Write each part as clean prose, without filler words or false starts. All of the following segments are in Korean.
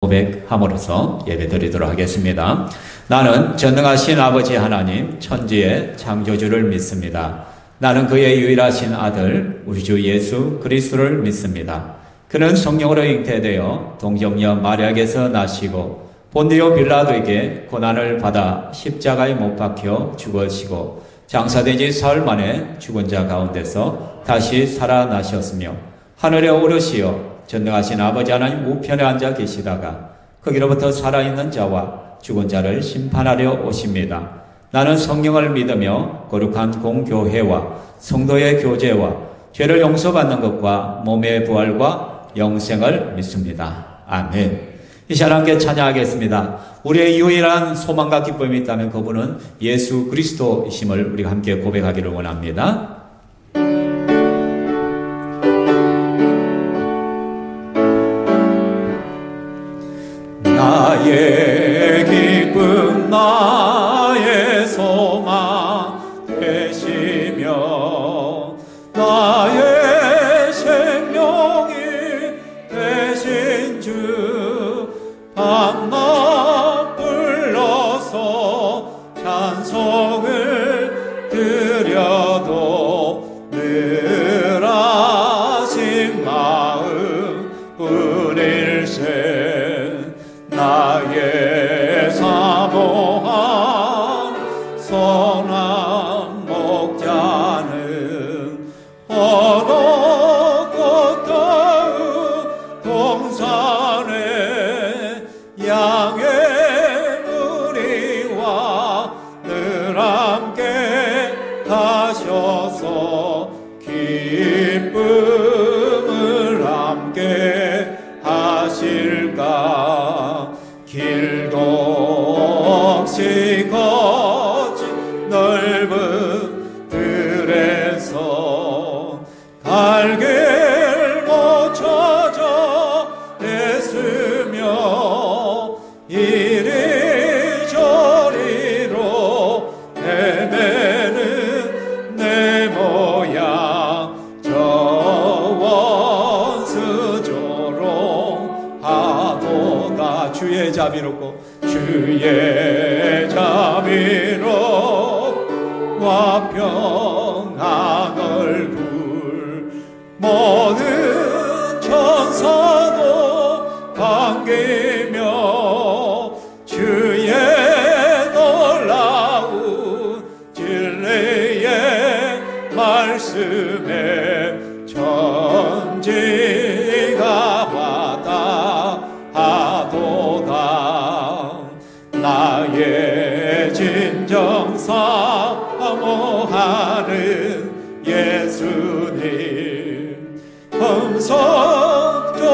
고백함으로써 예배드리도록 하겠습니다. 나는 전능하신 아버지 하나님 천지의 창조주를 믿습니다. 나는 그의 유일하신 아들 우리 주 예수 그리스도를 믿습니다. 그는 성령으로 잉태되어 동정녀 마리아에게서 나시고 본디오 빌라도에게 고난을 받아 십자가에 못 박혀 죽으시고 장사된 지 사흘 만에 죽은 자 가운데서 다시 살아나셨으며 하늘에 오르시어 전능하신 아버지 하나님 우편에 앉아 계시다가 거기로부터 살아있는 자와 죽은 자를 심판하려 오십니다. 나는 성령을 믿으며 거룩한 공교회와 성도의 교제와 죄를 용서받는 것과 몸의 부활과 영생을 믿습니다. 아멘. 이 시간 함께 찬양하겠습니다. 우리의 유일한 소망과 기쁨이 있다면 그분은 예수 그리스도이심을 우리가 함께 고백하기를 원합니다. 나의 기쁨 나의 소망 되시며 나의 생명이 되신 주 밤낮 불러서 찬송을 드려도 늘 아신 마음 뿐일세 나의 사모한 선한 목자는 어느 곳 가운 동산에 양의 무리와 늘 함께 가셔서 기쁨을 함께 하실까. 길도 없이 거친 넓은 들에서 갈 길 못 찾아 애쓰며 이리저리로 헤매는 내 모양 저 원수 조롱하도다. 주의 자비롭고 주의 자비로 와평한 얼굴 모든 천사도 반기며 주의 놀라운 진리의 말씀에 천지가 바다하도다. 나의 진정 사모하는 예수님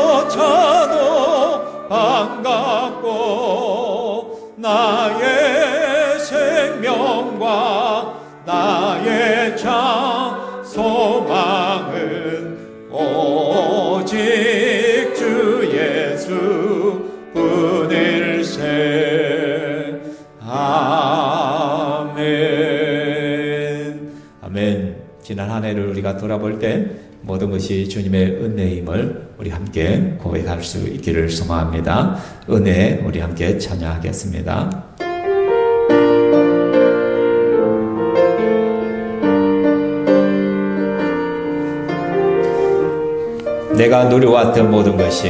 음성조차도 반갑고 나의 생명과 나의 참 소망은 오직 주 예수 뿐일세. 아멘. 아멘. 지난 한 해를 우리가 돌아볼 때 모든 것이 주님의 은혜임을 우리 함께 고백할 수 있기를 소망합니다. 은혜 우리 함께 찬양하겠습니다. 내가 누려왔던 모든 것이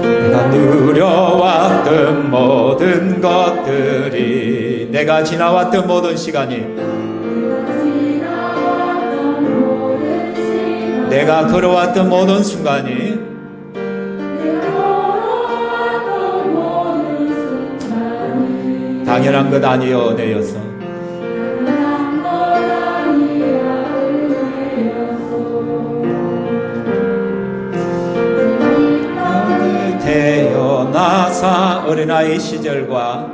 내가 누려왔던 모든 것들이 내가 지나왔던 모든 시간이 내가 걸어왔던 모든 순간이 당연한 것 아니여 은혜여서 태어나사 어린아이 시절과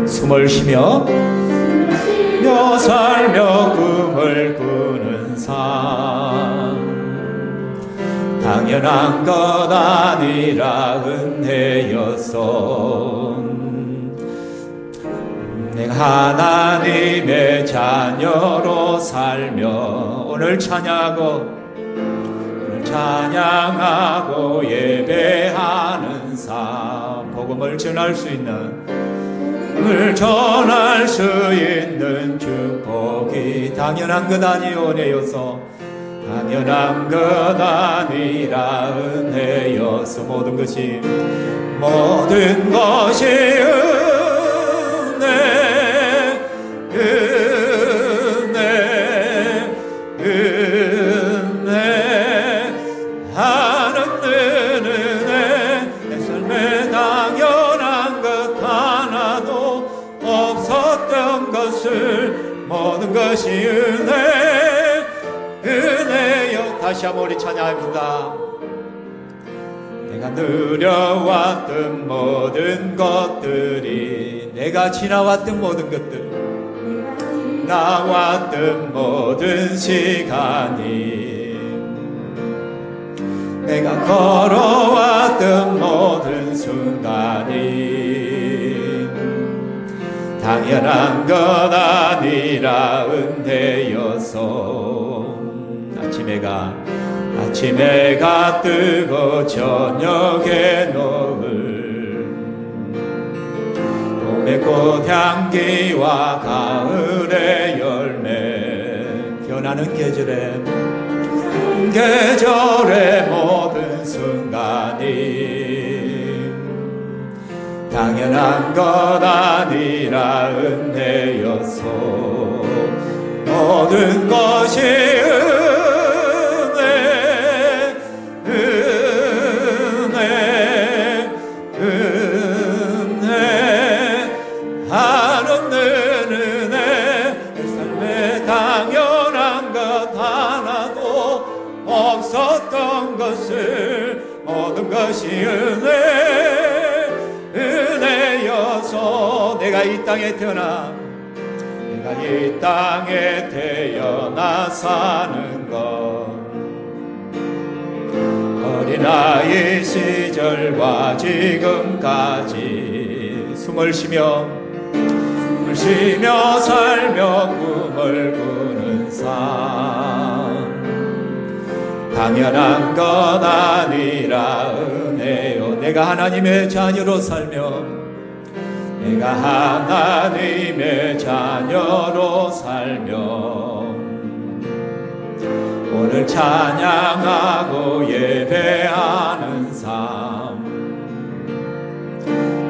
숨을 쉬며 살며 꿈을 꾸는 삶 당연한 것 아니라 은혜였소. 내가 하나님의 자녀로 살며 오늘 찬양하고 예배하는 삶, 복음을 전할 수 있는 축복이 당연한 것 아니오네요서, 당연한 것 아니라 은혜여서, 모든 것이 내 삶에 당연한 것 하나도 없었던 것을, 모든 것이 은혜여. 다시 한번 우리 찬양합니다. 내가 누려왔던 모든 것들이, 내가 지나왔던 모든 것들, 나왔던 모든 시간이, 내가 걸어왔던 모든 순간이 당연한 것 아니라 은혜여서, 아침 해가 뜨고 저녁에 노을, 봄의 꽃향기와 가을의 열매, 변하는 계절의 모든 순간이 당연한 것 아니라 은혜여서, 모든 것이 없었던 것을, 모든 것이 은혜여서, 내가 이 땅에 태어나 사는 것, 어린아이 시절과 지금까지 숨을 쉬며 살며 꿈을 꾸는 삶, 당연한 것 아니라 은혜요. 내가 하나님의 자녀로 살며 오늘 찬양하고 예배하는 삶,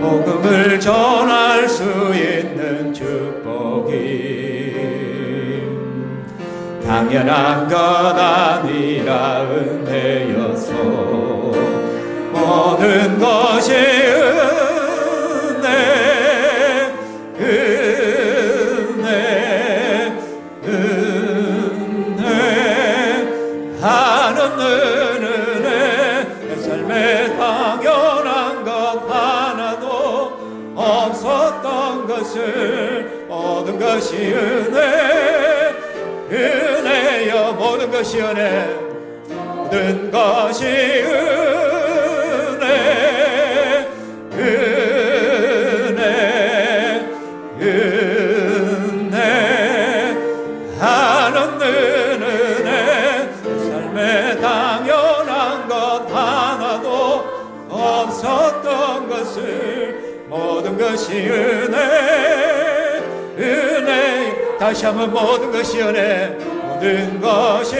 복음을 전할 수 있는 축복이 당연한 것 아니라 은혜여서, 모든 것이 은혜, 내 삶에 당연한 것 하나도 없었던 것을, 모든 것이 은혜여, 모든 것이 은혜, 모든 것이 없었던 것을, 모든 것이 은혜. 다시 한번 모든 것이 은혜, 모든 것이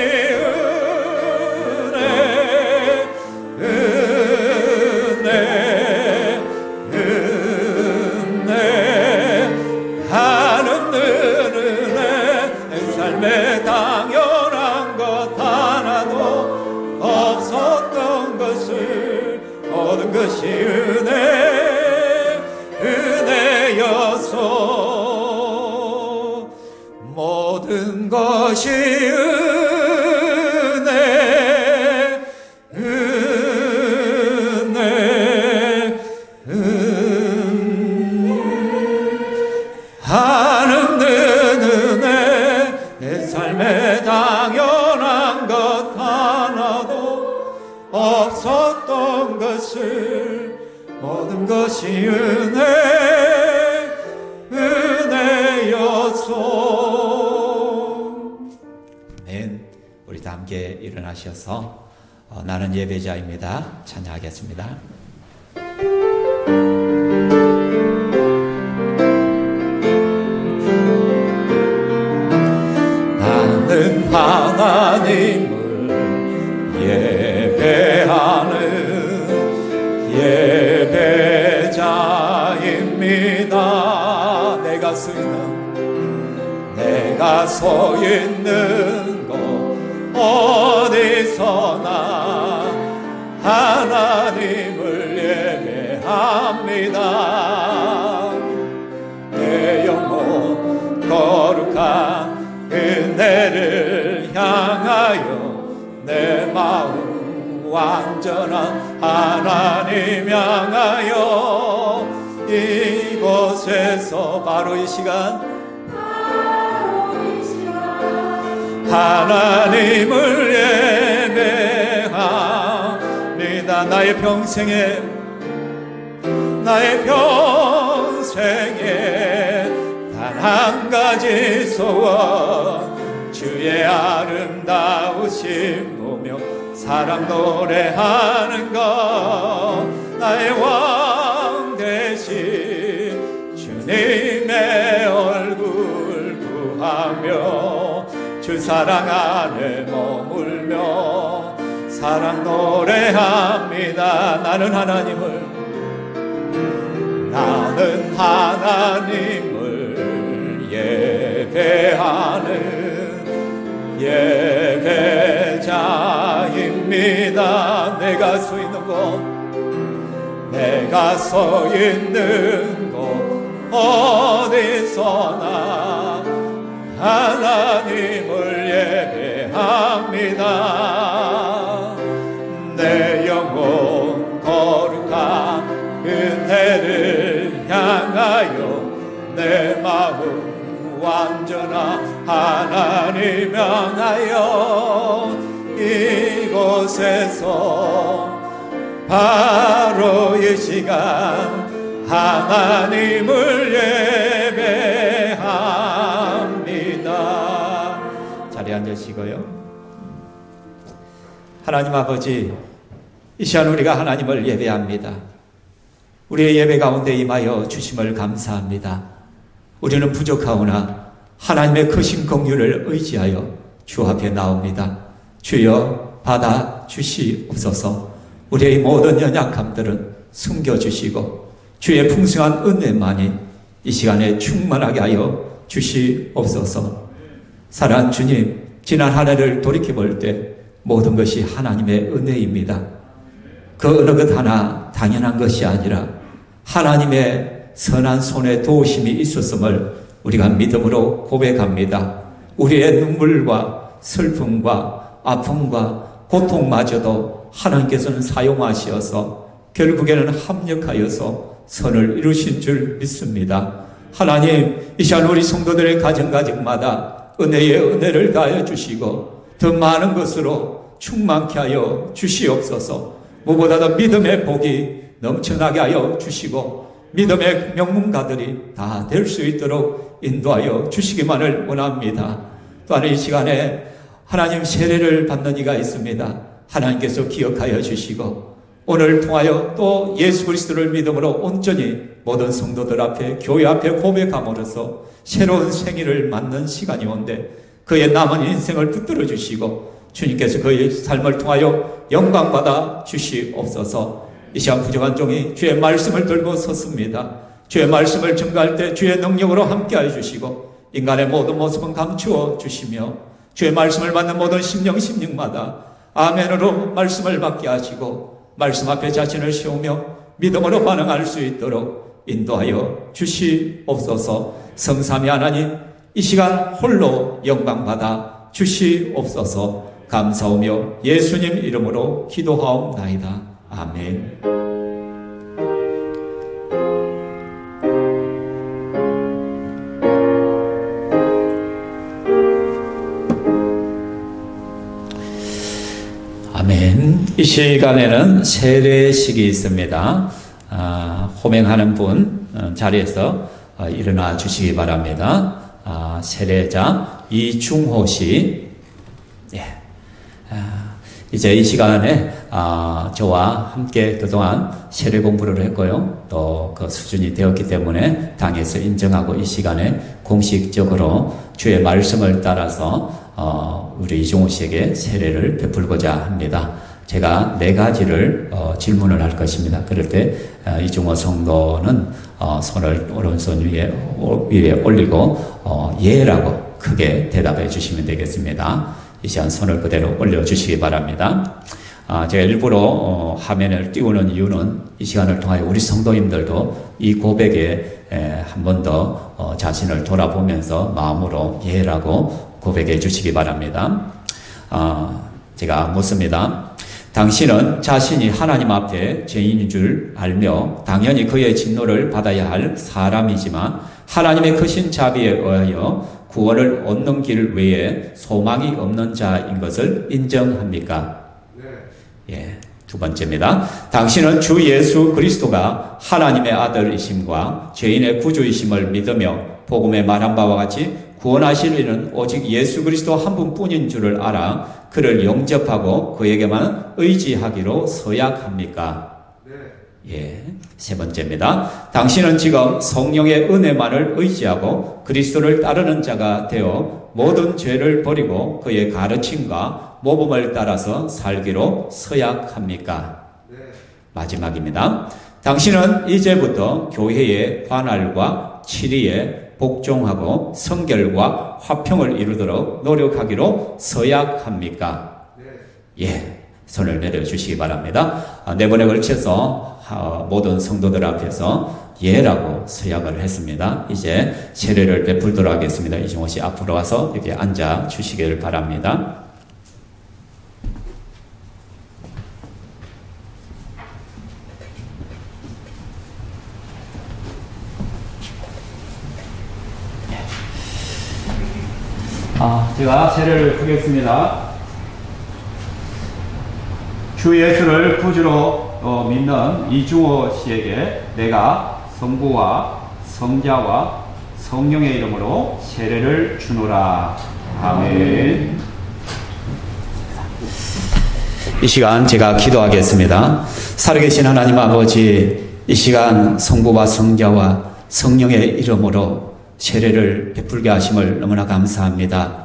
하는 은혜, 내 삶에 당연한 것 하나도 없었던 것을, 모든 것이 은혜여서, 모든 것이 하는 은혜, 내 삶에 당연한 것 하나도 없었던 것을, 모든 것이 은혜 우리가 함께 일어나셔서 나는 예배자입니다 찬양하겠습니다. 나는 하나님을 예배하는 예배자입니다. 내가 서 있는 곳 어디서나 하나님을 예배합니다. 내 영혼 거룩한 은혜를 향하여 내 마음 완전한 하나님 향하여 이곳에서 바로 이 시간 하나님을 예배합니다. 나의 평생에 단 한 가지 소원 주의 아름다우심 보며 사랑 노래하는 것 나의 왕 되신 주님의 얼굴 구하며 주 사랑 안에 머물며 사랑 노래합니다. 나는 하나님을 예배하는 예배자입니다. 내가 서 있는 곳 어디서나 하나님을 예배합니다. 내 영혼 거룩한 은혜를 향하여 내 마음 완전한 하나님 향하여 이곳에서 바로 이 시간 하나님을 예배합니다. 자리에 앉으시고요. 하나님 아버지, 이 시간 우리가 하나님을 예배합니다. 우리의 예배 가운데 임하여 주심을 감사합니다. 우리는 부족하오나 하나님의 크신 긍휼을 의지하여 주 앞에 나옵니다. 주여 받아 주시옵소서. 우리의 모든 연약함들은 숨겨주시고 주의 풍성한 은혜만이 이 시간에 충만하게 하여 주시옵소서. 사랑하는 주님, 지난 한 해를 돌이켜볼 때 모든 것이 하나님의 은혜입니다. 그 어느 것 하나 당연한 것이 아니라 하나님의 선한 손에 도우심이 있었음을 우리가 믿음으로 고백합니다. 우리의 눈물과 슬픔과 아픔과 고통마저도 하나님께서는 사용하시어서 결국에는 합력하여서 선을 이루신 줄 믿습니다. 하나님, 이 시간 우리 성도들의 가정가정마다 은혜의 은혜를 가하여 주시고 더 많은 것으로 충만케 하여 주시옵소서. 무엇보다도 믿음의 복이 넘쳐나게 하여 주시고 믿음의 명문가들이 다 될 수 있도록 인도하여 주시기만을 원합니다. 또한 이 시간에 하나님 세례를 받는 이가 있습니다. 하나님께서 기억하여 주시고 오늘 통하여 또 예수 그리스도를 믿음으로 온전히 모든 성도들 앞에 교회 앞에 고백함으로써 새로운 생일을 맞는 시간이 온데 그의 남은 인생을 붙들어 주시고 주님께서 그의 삶을 통하여 영광받아 주시옵소서. 이 시간 부족한 종이 주의 말씀을 들고 섰습니다. 주의 말씀을 증거할 때 주의 능력으로 함께하여 주시고 인간의 모든 모습은 감추어 주시며 주의 말씀을 받는 모든 심령마다 아멘으로 말씀을 받게 하시고 말씀 앞에 자신을 세우며 믿음으로 반응할 수 있도록 인도하여 주시옵소서. 성삼위 하나님, 이 시간 홀로 영광받아 주시옵소서. 감사하며 예수님 이름으로 기도하옵나이다. 아멘. 아멘. 이 시간에는 세례식이 있습니다. 호명하는 분 자리에서 일어나 주시기 바랍니다. 세례자 이중호 씨. 예. 이제 이 시간에 저와 함께 그동안 세례 공부를 했고요. 또 그 수준이 되었기 때문에 당에서 인정하고 이 시간에 공식적으로 주의 말씀을 따라서 우리 이종호 씨에게 세례를 베풀고자 합니다. 제가 4가지를 질문을 할 것입니다. 그럴 때 이종호 성도는 손을 오른손 위에 올리고 예라고 크게 대답해 주시면 되겠습니다. 이 시간 손을 그대로 올려주시기 바랍니다. 제가 일부러 화면을 띄우는 이유는 이 시간을 통하여 우리 성도님들도 이 고백에 한 번 더 자신을 돌아보면서 마음으로 예라고 고백해 주시기 바랍니다. 제가 묻습니다. 당신은 자신이 하나님 앞에 죄인인 줄 알며 당연히 그의 진노를 받아야 할 사람이지만 하나님의 크신 자비에 의하여 구원을 얻는 길 외에 소망이 없는 자인 것을 인정합니까? 예, 2번째입니다. 당신은 주 예수 그리스도가 하나님의 아들이심과 죄인의 구주이심을 믿으며 복음에 말한 바와 같이 구원하실 이는 오직 예수 그리스도 한 분뿐인 줄을 알아 그를 영접하고 그에게만 의지하기로 서약합니까? 예, 3번째입니다. 당신은 지금 성령의 은혜만을 의지하고 그리스도를 따르는 자가 되어 모든 죄를 버리고 그의 가르침과 모범을 따라서 살기로 서약합니까? 마지막입니다. 당신은 이제부터 교회의 관할과 치리에 복종하고 성결과 화평을 이루도록 노력하기로 서약합니까? 예, 손을 내려주시기 바랍니다. 4번에 걸쳐서 모든 성도들 앞에서 예라고 서약을 했습니다. 이제 세례를 베풀도록 하겠습니다. 이종호 씨 앞으로 와서 이렇게 앉아 주시길 바랍니다. 제가 세례를 드리겠습니다. 주 예수를 구주로 믿는 이종호 씨에게 내가 성부와 성자와 성령의 이름으로 세례를 주노라. 아멘. 이 시간 제가 기도하겠습니다. 살아계신 하나님 아버지, 이 시간 성부와 성자와 성령의 이름으로 세례를 베풀게 하심을 너무나 감사합니다.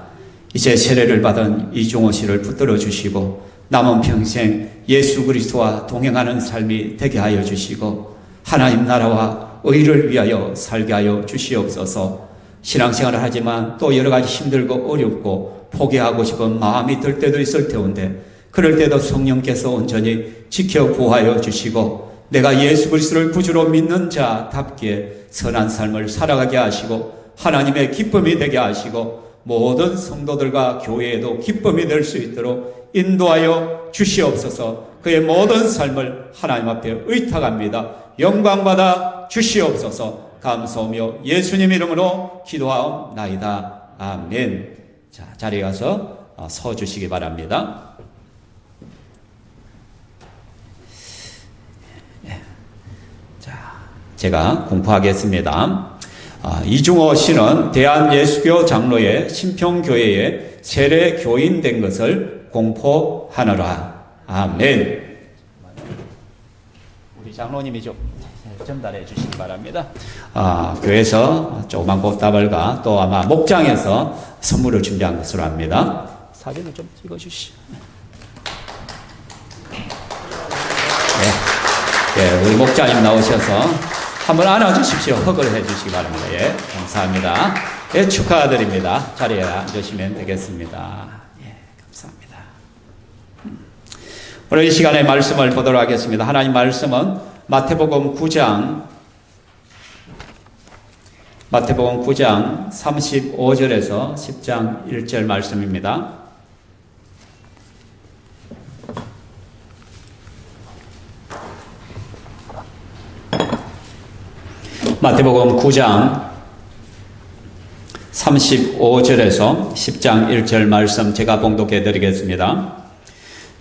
이제 세례를 받은 이종호 씨를 붙들어 주시고 남은 평생 예수 그리스도와 동행하는 삶이 되게 하여 주시고 하나님 나라와 의를 위하여 살게 하여 주시옵소서. 신앙생활을 하지만 또 여러 가지 힘들고 어렵고 포기하고 싶은 마음이 들 때도 있을 테운데 그럴 때도 성령께서 온전히 지켜 구하여 주시고 내가 예수 그리스도를 구주로 믿는 자답게 선한 삶을 살아가게 하시고 하나님의 기쁨이 되게 하시고 모든 성도들과 교회에도 기쁨이 될 수 있도록 인도하여 주시옵소서. 그의 모든 삶을 하나님 앞에 의탁합니다. 영광받아 주시옵소서. 감사하며 예수님 이름으로 기도하옵나이다. 아멘. 자, 자리에 가서 서 주시기 바랍니다. 자, 제가 공포하겠습니다. 이종호 씨는 대한예수교 장로의 신평교회의 세례 교인 된 것을 공포하노라. 아멘. 우리 장로님이 좀 전달해 주시기 바랍니다. 교회에서 조그만 보따발과 또 아마 목장에서 선물을 준비한 것으로 합니다. 사진을 좀 찍어 주시죠. 네, 우리 목장님 나오셔서 한번 안아주십시오. 허그를 해주시기 바랍니다. 예, 감사합니다. 예, 축하드립니다. 자리에 앉으시면 되겠습니다. 예, 감사합니다. 오늘 이 시간에 말씀을 보도록 하겠습니다. 하나님 말씀은 마태복음 9장 35절에서 10장 1절 말씀입니다. 마태복음 9장 35절에서 10장 1절 말씀 제가 봉독해 드리겠습니다.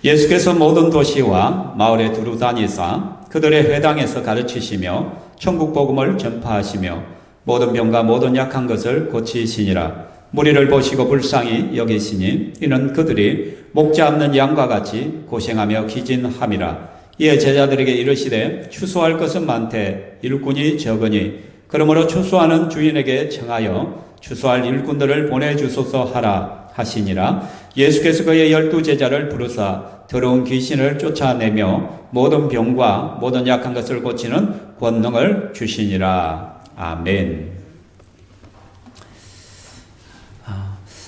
예수께서 모든 도시와 마을에 두루 다니사 그들의 회당에서 가르치시며 천국 복음을 전파하시며 모든 병과 모든 약한 것을 고치시니라. 무리를 보시고 불쌍히 여기시니 이는 그들이 목자 없는 양과 같이 고생하며 기진함이라. 이에 제자들에게 이르시되 추수할 것은 많되 일꾼이 적으니 그러므로 추수하는 주인에게 청하여 추수할 일꾼들을 보내주소서 하라 하시니라. 예수께서 그의 12제자를 부르사 더러운 귀신을 쫓아내며 모든 병과 모든 약한 것을 고치는 권능을 주시니라. 아멘.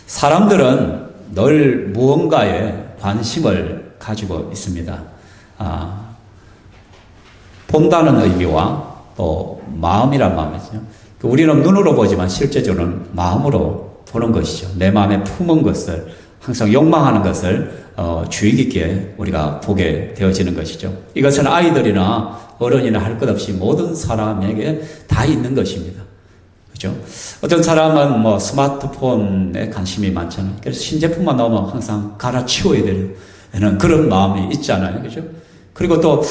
사람들은 늘 무언가에 관심을 가지고 있습니다. 본다는 의미와 또 마음이란 마음이죠. 우리는 눈으로 보지만 실제적으로는 마음으로 보는 것이죠. 내 마음에 품은 것을, 항상 욕망하는 것을 주의 깊게 우리가 보게 되어지는 것이죠. 이것은 아이들이나 어른이나 할 것 없이 모든 사람에게 다 있는 것입니다. 그죠? 어떤 사람은 뭐 스마트폰에 관심이 많잖아요. 그래서 신제품만 나오면 항상 갈아치워야 되는 그런 마음이 있잖아요. 그죠? 그리고 또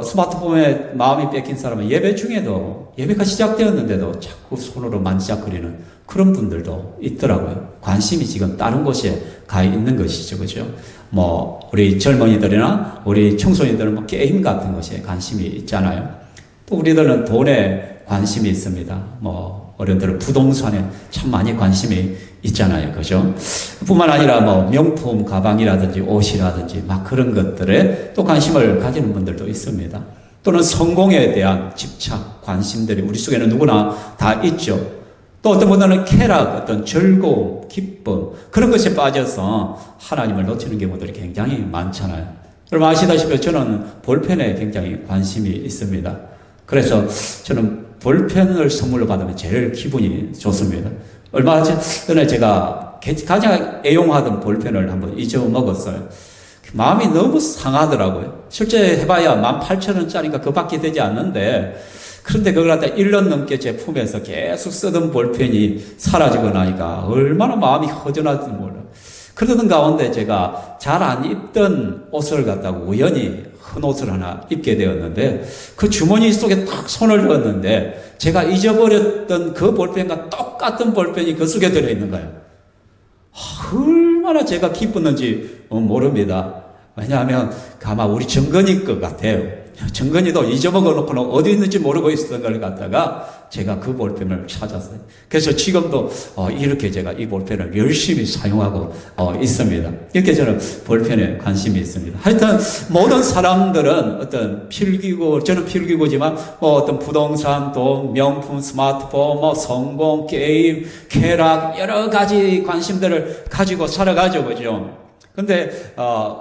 스마트폰에 마음이 뺏긴 사람은 예배 중에도, 예배가 시작되었는데도 자꾸 손으로 만지작거리는 그런 분들도 있더라고요. 관심이 지금 다른 곳에 가 있는 것이죠. 그죠? 뭐 우리 젊은이들이나 우리 청소년들은 뭐 게임 같은 것에 관심이 있잖아요. 또 우리들은 돈에 관심이 있습니다. 뭐 어른들은 부동산에 참 많이 관심이 있잖아요. 그죠? 뿐만 아니라 뭐 명품 가방이라든지 옷이라든지 막 그런 것들에 또 관심을 가지는 분들도 있습니다. 또는 성공에 대한 집착, 관심들이 우리 속에는 누구나 다 있죠. 또 어떤 분들은 쾌락, 어떤 즐거움, 기쁨 그런 것에 빠져서 하나님을 놓치는 경우들이 굉장히 많잖아요. 여러분 아시다시피 저는 볼펜에 굉장히 관심이 있습니다. 그래서 저는 볼펜을 선물로 받으면 제일 기분이 좋습니다. 얼마 전에 제가 가장 애용하던 볼펜을 한번 잊어먹었어요. 마음이 너무 상하더라고요. 실제 해봐야 18,000원짜리가 그밖에 되지 않는데, 그런데 그걸 갖다 1년 넘게 제 품에서 계속 쓰던 볼펜이 사라지고 나니까 얼마나 마음이 허전한지 몰라요. 그러던 가운데 제가 잘 안 입던 옷을 갖다가 우연히 큰 옷을 하나 입게 되었는데, 그 주머니 속에 딱 손을 넣었는데 제가 잊어버렸던 그 볼펜과 똑같은 볼펜이 그 속에 들어있는 거예요. 얼마나 제가 기뻤는지 모릅니다. 왜냐하면 아마 우리 정건이 것 같아요. 정건이도 잊어먹어 놓고는 어디 있는지 모르고 있었던 걸 갖다가 제가 그 볼펜을 찾았어요. 그래서 지금도 이렇게 제가 이 볼펜을 열심히 사용하고 있습니다. 이렇게 저는 볼펜에 관심이 있습니다. 하여튼 모든 사람들은 어떤 필기구, 저는 필기구지만 어떤 부동산, 돈, 명품, 스마트폰, 성공, 게임, 쾌락 여러 가지 관심들을 가지고 살아가죠. 그죠? 근데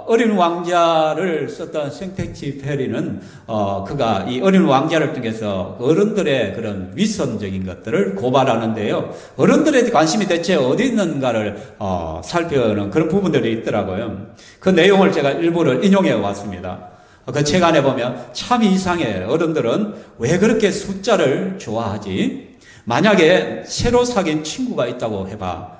어린 왕자를 썼던 생텍쥐페리는 그가 이 어린 왕자를 통해서 어른들의 그런 위선적인 것들을 고발하는데요. 어른들의 관심이 대체 어디 있는가를 살펴는 그런 부분들이 있더라고요. 그 내용을 제가 일부를 인용해 왔습니다. 그 책 안에 보면 참 이상해. 어른들은 왜 그렇게 숫자를 좋아하지? 만약에 새로 사귄 친구가 있다고 해봐.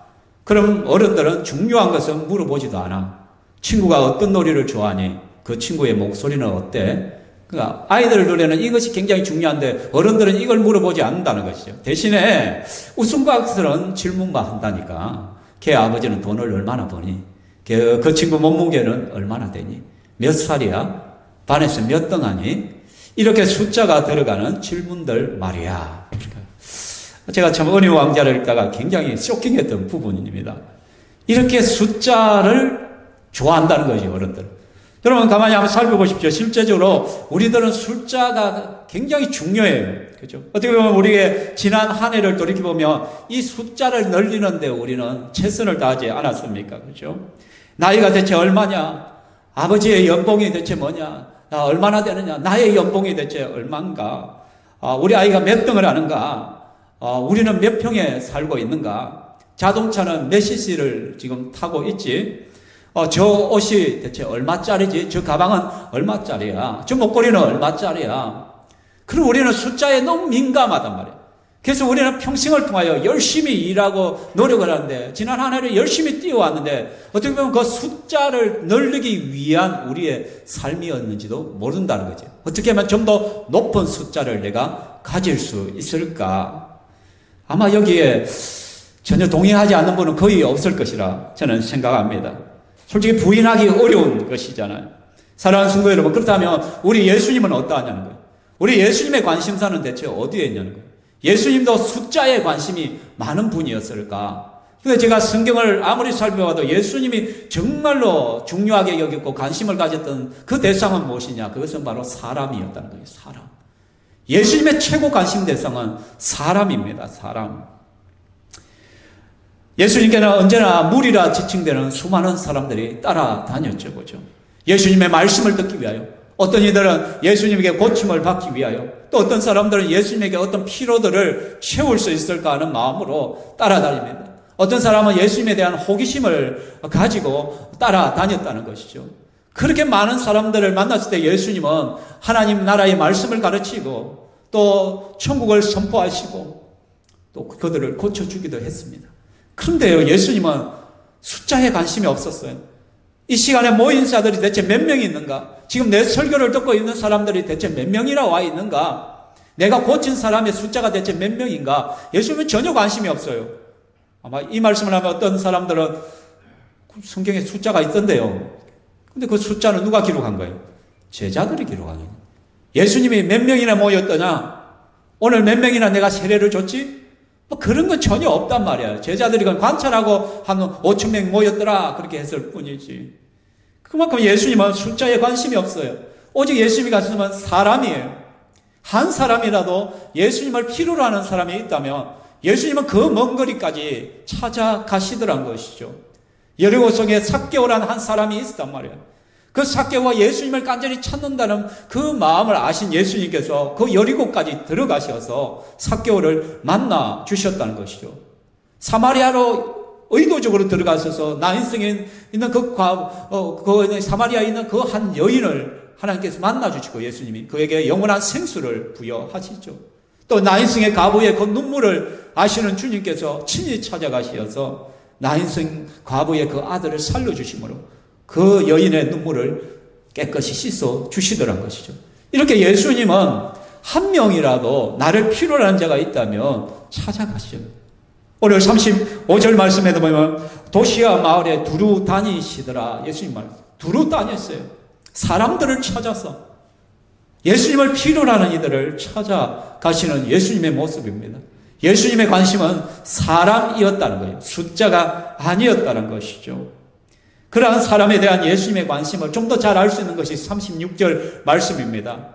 그럼 어른들은 중요한 것은 물어보지도 않아. 친구가 어떤 놀이를 좋아하니? 그 친구의 목소리는 어때? 그러니까 아이들 눈에는 이것이 굉장히 중요한데 어른들은 이걸 물어보지 않는다는 것이죠. 대신에 웃음과 질문만 한다니까. 걔 아버지는 돈을 얼마나 버니? 그 친구 몸무게는 얼마나 되니? 몇 살이야? 반에서 몇 등 하니? 이렇게 숫자가 들어가는 질문들 말이야. 제가 참 어린 왕자를 읽다가 굉장히 쇼킹했던 부분입니다. 이렇게 숫자를 좋아한다는 거죠, 어른들. 여러분 가만히 한번 살펴보십시오. 실제적으로 우리들은 숫자가 굉장히 중요해요. 그죠? 어떻게 보면 우리의 지난 한 해를 돌이켜보면 이 숫자를 늘리는데 우리는 최선을 다하지 않았습니까? 그죠? 나이가 대체 얼마냐? 아버지의 연봉이 대체 뭐냐? 얼마나 되느냐? 나의 연봉이 대체 얼마인가? 우리 아이가 몇 등을 하는가? 우리는 몇 평에 살고 있는가? 자동차는 몇 cc를 지금 타고 있지? 저 옷이 대체 얼마짜리지? 저 가방은 얼마짜리야? 저 목걸이는 얼마짜리야? 그럼 우리는 숫자에 너무 민감하단 말이에요. 그래서 우리는 평생을 통하여 열심히 일하고 노력을 하는데, 지난 한 해를 열심히 뛰어왔는데, 어떻게 보면 그 숫자를 늘리기 위한 우리의 삶이었는지도 모른다는 거죠. 어떻게 하면 좀 더 높은 숫자를 내가 가질 수 있을까? 아마 여기에 전혀 동의하지 않는 분은 거의 없을 것이라 저는 생각합니다. 솔직히 부인하기 어려운 것이잖아요. 사랑하는 성도 여러분, 그렇다면 우리 예수님은 어떠하냐는 거예요. 우리 예수님의 관심사는 대체 어디에 있냐는 거예요. 예수님도 숫자에 관심이 많은 분이었을까? 근데 제가 성경을 아무리 살펴봐도 예수님이 정말로 중요하게 여겼고 관심을 가졌던 그 대상은 무엇이냐? 그것은 바로 사람이었다는 거예요. 사람. 예수님의 최고 관심 대상은 사람입니다. 사람. 예수님께는 언제나 무리라 지칭되는 수많은 사람들이 따라다녔죠. 그죠? 예수님의 말씀을 듣기 위하여, 어떤 이들은 예수님에게 고침을 받기 위하여, 또 어떤 사람들은 예수님에게 어떤 피로들을 채울 수 있을까 하는 마음으로 따라다닙니다. 어떤 사람은 예수님에 대한 호기심을 가지고 따라다녔다는 것이죠. 그렇게 많은 사람들을 만났을 때 예수님은 하나님 나라의 말씀을 가르치고 또 천국을 선포하시고 또 그들을 고쳐주기도 했습니다. 그런데요, 예수님은 숫자에 관심이 없었어요. 이 시간에 모인 자들이 대체 몇 명이 있는가? 지금 내 설교를 듣고 있는 사람들이 대체 몇 명이나 와 있는가? 내가 고친 사람의 숫자가 대체 몇 명인가? 예수님은 전혀 관심이 없어요. 아마 이 말씀을 하면 어떤 사람들은 성경에 숫자가 있던데요. 근데 그 숫자는 누가 기록한 거예요? 제자들이 기록한 거예요. 예수님이 몇 명이나 모였더냐? 오늘 몇 명이나 내가 세례를 줬지? 뭐 그런 건 전혀 없단 말이에요. 제자들이 그건 관찰하고 한 5천 명 모였더라 그렇게 했을 뿐이지. 그만큼 예수님은 숫자에 관심이 없어요. 오직 예수님이 가르치는 사람이에요. 한 사람이라도 예수님을 필요로 하는 사람이 있다면 예수님은 그 먼 거리까지 찾아가시더란 것이죠. 여리고 성에 삭개오라는 한 사람이 있었단 말이에요. 그 삭개오가 예수님을 간절히 찾는다는 그 마음을 아신 예수님께서 그 여리고까지 들어가셔서 삭개오를 만나 주셨다는 것이죠. 사마리아로 의도적으로 들어가셔서 나인성에 있는 그 사마리아에 있는 그 한 여인을 하나님께서 만나 주시고 예수님이 그에게 영원한 생수를 부여하시죠. 또 나인성의 과부의 그 눈물을 아시는 주님께서 친히 찾아가셔서 나인성 과부의 그 아들을 살려주심으로 그 여인의 눈물을 깨끗이 씻어 주시더란 것이죠. 이렇게 예수님은 한 명이라도 나를 필요로 하는 자가 있다면 찾아가시죠. 오늘 35절 말씀에도 보면 도시와 마을에 두루 다니시더라. 예수님 말 두루 다녔어요. 사람들을 찾아서 예수님을 필요로 하는 이들을 찾아가시는 예수님의 모습입니다. 예수님의 관심은 사람이었다는 거예요. 숫자가 아니었다는 것이죠. 그러한 사람에 대한 예수님의 관심을 좀 더 잘 알 수 있는 것이 36절 말씀입니다.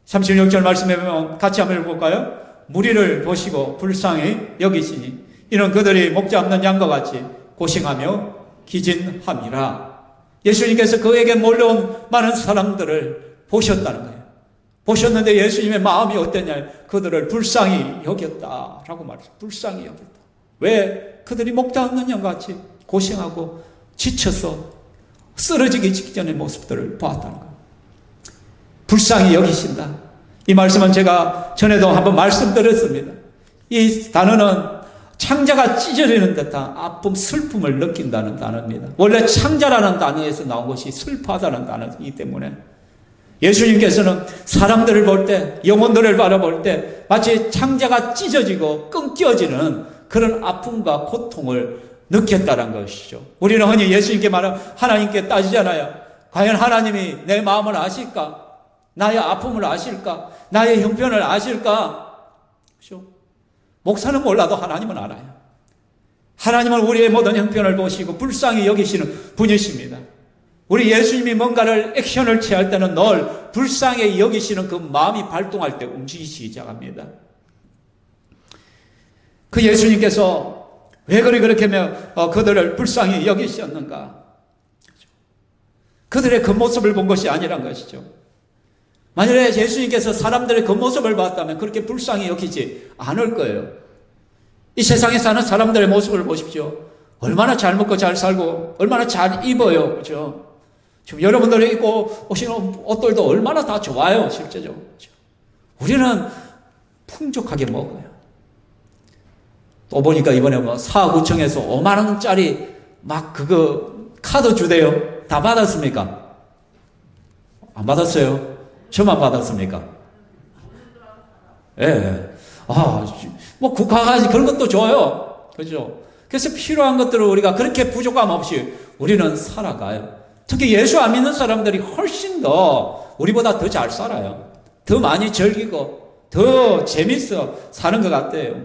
36절 말씀에 보면 같이 한번 읽어볼까요? 무리를 보시고 불쌍히 여기시니 이는 그들이 목자 없는 양과 같이 고생하며 기진함이라. 예수님께서 그에게 몰려온 많은 사람들을 보셨다는 거예요. 보셨는데 예수님의 마음이 어땠냐? 그들을 불쌍히 여겼다라고 말했어요. 불쌍히 여겼다. 왜? 그들이 목자 없는 양과 같이 고생하고 지쳐서 쓰러지기 직전의 모습들을 보았다는 거예요. 불쌍히 여기신다. 이 말씀은 제가 전에도 한번 말씀드렸습니다. 이 단어는 창자가 찢어지는 듯한 아픔, 슬픔을 느낀다는 단어입니다. 원래 창자라는 단어에서 나온 것이 슬퍼하다는 단어이기 때문에 예수님께서는 사람들을 볼 때, 영혼들을 바라볼 때 마치 창자가 찢어지고 끊겨지는 그런 아픔과 고통을 느꼈다는 것이죠. 우리는 흔히 예수님께 말하면 하나님께 따지잖아요. 과연 하나님이 내 마음을 아실까? 나의 아픔을 아실까? 나의 형편을 아실까? 그렇죠? 목사는 몰라도 하나님은 알아요. 하나님은 우리의 모든 형편을 보시고 불쌍히 여기시는 분이십니다. 우리 예수님이 뭔가를 액션을 취할 때는 늘 불쌍히 여기시는 그 마음이 발동할 때 움직이시기 시작합니다. 그 예수님께서 왜 그렇게 그들을 불쌍히 여기셨는가? 그들의 겉모습을 본 것이 아니란 것이죠. 만약에 예수님께서 사람들의 겉모습을 봤다면 그렇게 불쌍히 여기지 않을 거예요. 이 세상에 사는 사람들의 모습을 보십시오. 얼마나 잘 먹고 잘 살고 얼마나 잘 입어요. 그렇죠? 지금 여러분들이 입고 오시는 옷들도 얼마나 다 좋아요. 실제적으로. 그렇죠? 우리는 풍족하게 먹어요. 또 보니까 이번에 사구청에서 5만 원짜리 막 그거 카드 주대요. 다 받았습니까? 안 받았어요? 저만 받았습니까? 예. 뭐 국가가 그런 것도 좋아요. 그죠? 그래서 필요한 것들을 우리가 그렇게 부족함 없이 우리는 살아가요. 특히 예수 안 믿는 사람들이 훨씬 더 우리보다 더 잘 살아요. 더 많이 즐기고 더 재밌어 사는 것 같아요.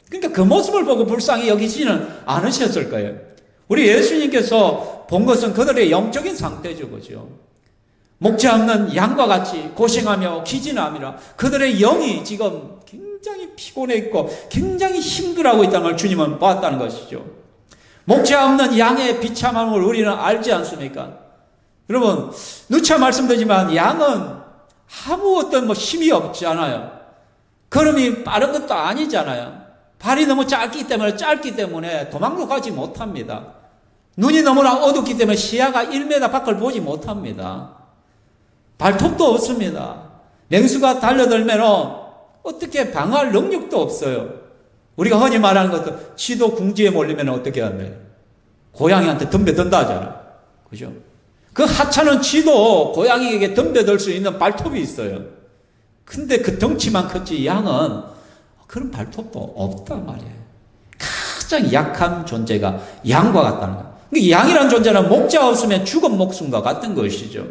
그러니까 그 모습을 보고 불쌍히 여기지는 않으셨을 거예요. 우리 예수님께서 본 것은 그들의 영적인 상태죠. 그죠? 목지 않는 양과 같이 고생하며 기진함이라 그들의 영이 지금 굉장히 피곤해 있고 굉장히 힘들어하고 있다는 걸 주님은 보았다는 것이죠. 목지 없는 양의 비참함을 우리는 알지 않습니까? 여러분, 누차 말씀드리지만 양은 아무 어떤 힘이 없지 않아요. 걸음이 빠른 것도 아니잖아요. 발이 너무 짧기 때문에 도망도 가지 못합니다. 눈이 너무나 어둡기 때문에 시야가 1m 밖을 보지 못합니다. 발톱도 없습니다. 맹수가 달려들면 어떻게 방어할 능력도 없어요. 우리가 흔히 말하는 것도 지도 궁지에 몰리면 어떻게 하나요? 고양이한테 덤벼든다 하잖아요. 그죠? 그 하찮은 쥐도 고양이에게 덤벼들 수 있는 발톱이 있어요. 근데 그 덩치만 컸지 양은 그런 발톱도 없단 말이에요. 가장 약한 존재가 양과 같다는 거예요. 양이란 존재는 목자 없으면 죽은 목숨과 같은 것이죠.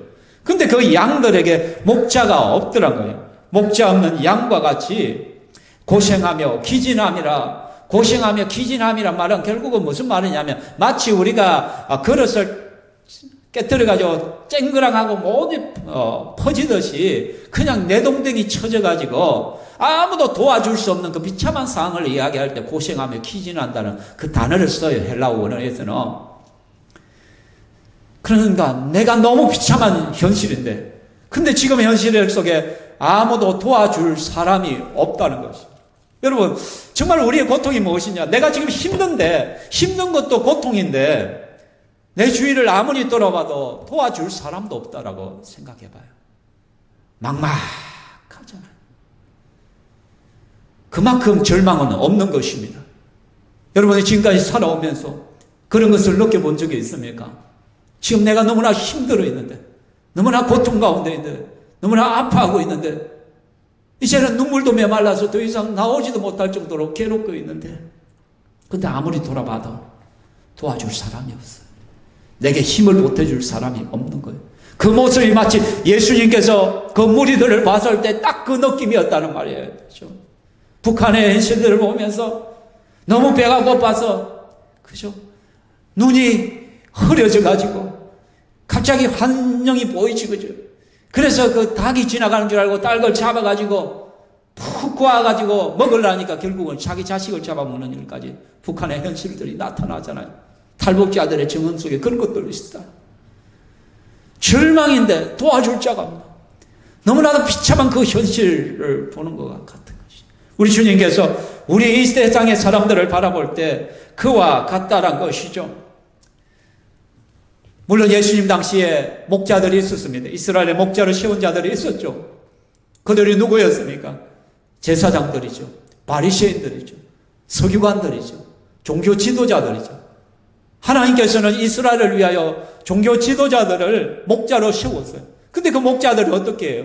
근데 그 양들에게 목자가 없더란 거예요. 목자 없는 양과 같이 고생하며 기진함이라. 고생하며 기진함이란 말은 결국은 무슨 말이냐면 마치 우리가 그릇을 깨뜨려가지고 쨍그랑하고 모두 퍼지듯이 그냥 내동댕이 쳐져가지고 아무도 도와줄 수 없는 그 비참한 상황을 이야기할 때 고생하며 기진한다는 그 단어를 써요. 헬라어 원어에서는. 그러니까 내가 너무 비참한 현실인데 근데 지금 현실 속에 아무도 도와줄 사람이 없다는 것입니다. 여러분 정말 우리의 고통이 무엇이냐? 내가 지금 힘든데 힘든 것도 고통인데 내 주위를 아무리 돌아봐도 도와줄 사람도 없다라고 생각해봐요. 막막하잖아요. 그만큼 절망은 없는 것입니다. 여러분이 지금까지 살아오면서 그런 것을 느껴본 적이 있습니까? 지금 내가 너무나 힘들어 있는데 너무나 고통 가운데 있는데 너무나 아파하고 있는데 이제는 눈물도 메말라서 더 이상 나오지도 못할 정도로 괴롭고 있는데 근데 아무리 돌아봐도 도와줄 사람이 없어요. 내게 힘을 보태줄 사람이 없는 거예요. 그 모습이 마치 예수님께서 그 무리들을 봤을 때 딱 그 느낌이었다는 말이에요. 그렇죠? 북한의 현실들을 보면서 너무 배가 고파서 그죠? 눈이 흐려져 가지고 갑자기 환영이 보이지 그죠? 그래서 그 닭이 지나가는 줄 알고 닭을 잡아가지고 푹 구워가지고 먹으려니까 결국은 자기 자식을 잡아먹는 일까지 북한의 현실들이 나타나잖아요. 탈북자들의 정원 속에 그런 것들이 있어요. 절망인데 도와줄 자가 없나. 너무나도 비참한 그 현실을 보는 것 같은 것이. 우리 주님께서 우리 이 세상의 사람들을 바라볼 때 그와 같다란 것이죠. 물론 예수님 당시에 목자들이 있었습니다. 이스라엘의 목자를 세운 자들이 있었죠. 그들이 누구였습니까? 제사장들이죠. 바리새인들이죠. 서기관들이죠. 종교 지도자들이죠. 하나님께서는 이스라엘을 위하여 종교 지도자들을 목자로 세웠어요. 근데 그 목자들이 어떻게 해요?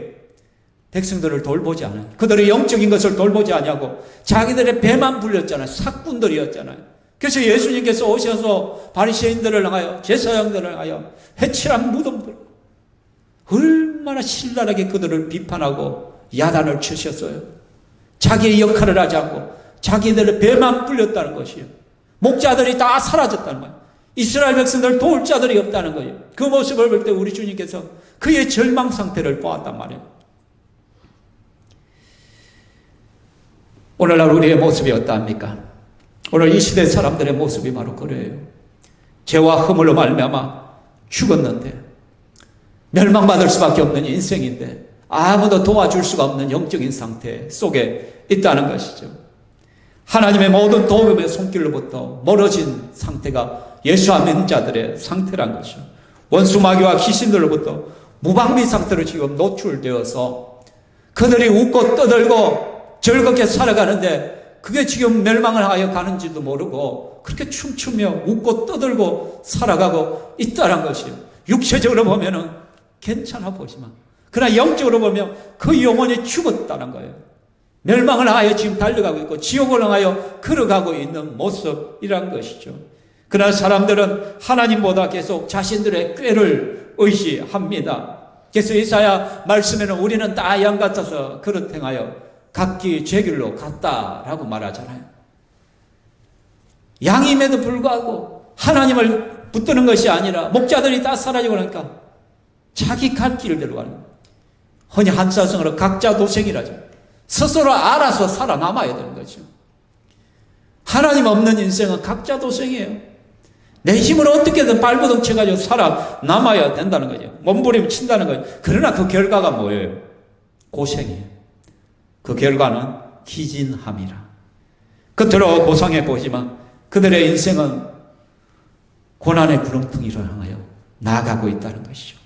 백성들을 돌보지 않아요. 그들의 영적인 것을 돌보지 않냐고 자기들의 배만 불렸잖아요. 사꾼들이었잖아요. 그래서 예수님께서 오셔서 바리새인들을 향하여 제사장들을 향하여 해칠한 무덤들 얼마나 신랄하게 그들을 비판하고 야단을 치셨어요. 자기의 역할을 하지 않고 자기들의 배만 불렸다는 것이에요. 목자들이 다 사라졌다는 거예요. 이스라엘 백성들 도울 자들이 없다는 거예요. 그 모습을 볼 때 우리 주님께서 그의 절망 상태를 보았단 말이에요. 오늘날 우리의 모습이 어떠합니까? 오늘 이 시대 사람들의 모습이 바로 그래요. 죄와 허물로 말미암아 죽었는데 멸망받을 수밖에 없는 인생인데 아무도 도와줄 수가 없는 영적인 상태 속에 있다는 것이죠. 하나님의 모든 도움의 손길로부터 멀어진 상태가 예수 안 믿는 자들의 상태란 것이죠. 원수 마귀와 귀신들로부터 무방비 상태로 지금 노출되어서 그들이 웃고 떠들고 즐겁게 살아가는데 그게 지금 멸망을 하여 가는지도 모르고 그렇게 춤추며 웃고 떠들고 살아가고 있다는 것이에요. 육체적으로 보면은 괜찮아 보지만 그러나 영적으로 보면 그 영혼이 죽었다는 거예요. 멸망을 향하여 지금 달려가고 있고 지옥을 향하여 걸어가고 있는 모습이란 것이죠. 그러나 사람들은 하나님보다 계속 자신들의 꾀를 의지합니다. 그래서 이사야 말씀에는 우리는 다 양 같아서 그릇 행하여 각기 제 길로 갔다라고 말하잖아요. 양임에도 불구하고 하나님을 붙드는 것이 아니라 목자들이 다 사라지고 나니까 자기 갈 길대로 가는 거예요. 흔히 한자성어로 각자 도생이라죠. 스스로 알아서 살아남아야 되는 거죠. 하나님 없는 인생은 각자 도생이에요. 내 힘으로 어떻게든 발버둥 쳐가지고 살아남아야 된다는 거죠. 몸부림 친다는 거죠. 그러나 그 결과가 뭐예요? 고생이에요. 그 결과는 기진함이라. 겉으로 고상해 보지만 그들의 인생은 고난의 구렁텅이를 향하여 나아가고 있다는 것이죠.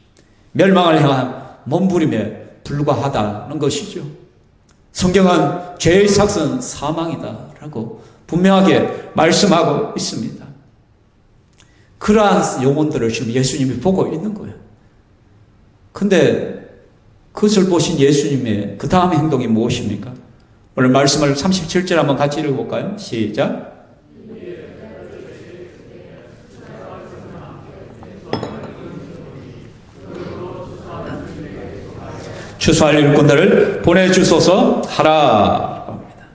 멸망을 향한 몸부림에 불과하다는 것이죠. 성경은 죄의 삭은 사망이다라고 분명하게 말씀하고 있습니다. 그러한 영혼들을 지금 예수님이 보고 있는 거예요. 근데 그것을 보신 예수님의 그 다음 행동이 무엇입니까? 오늘 말씀을 37절 한번 같이 읽어볼까요? 시작. 추수할 일꾼들을 보내주소서 하라 합니다.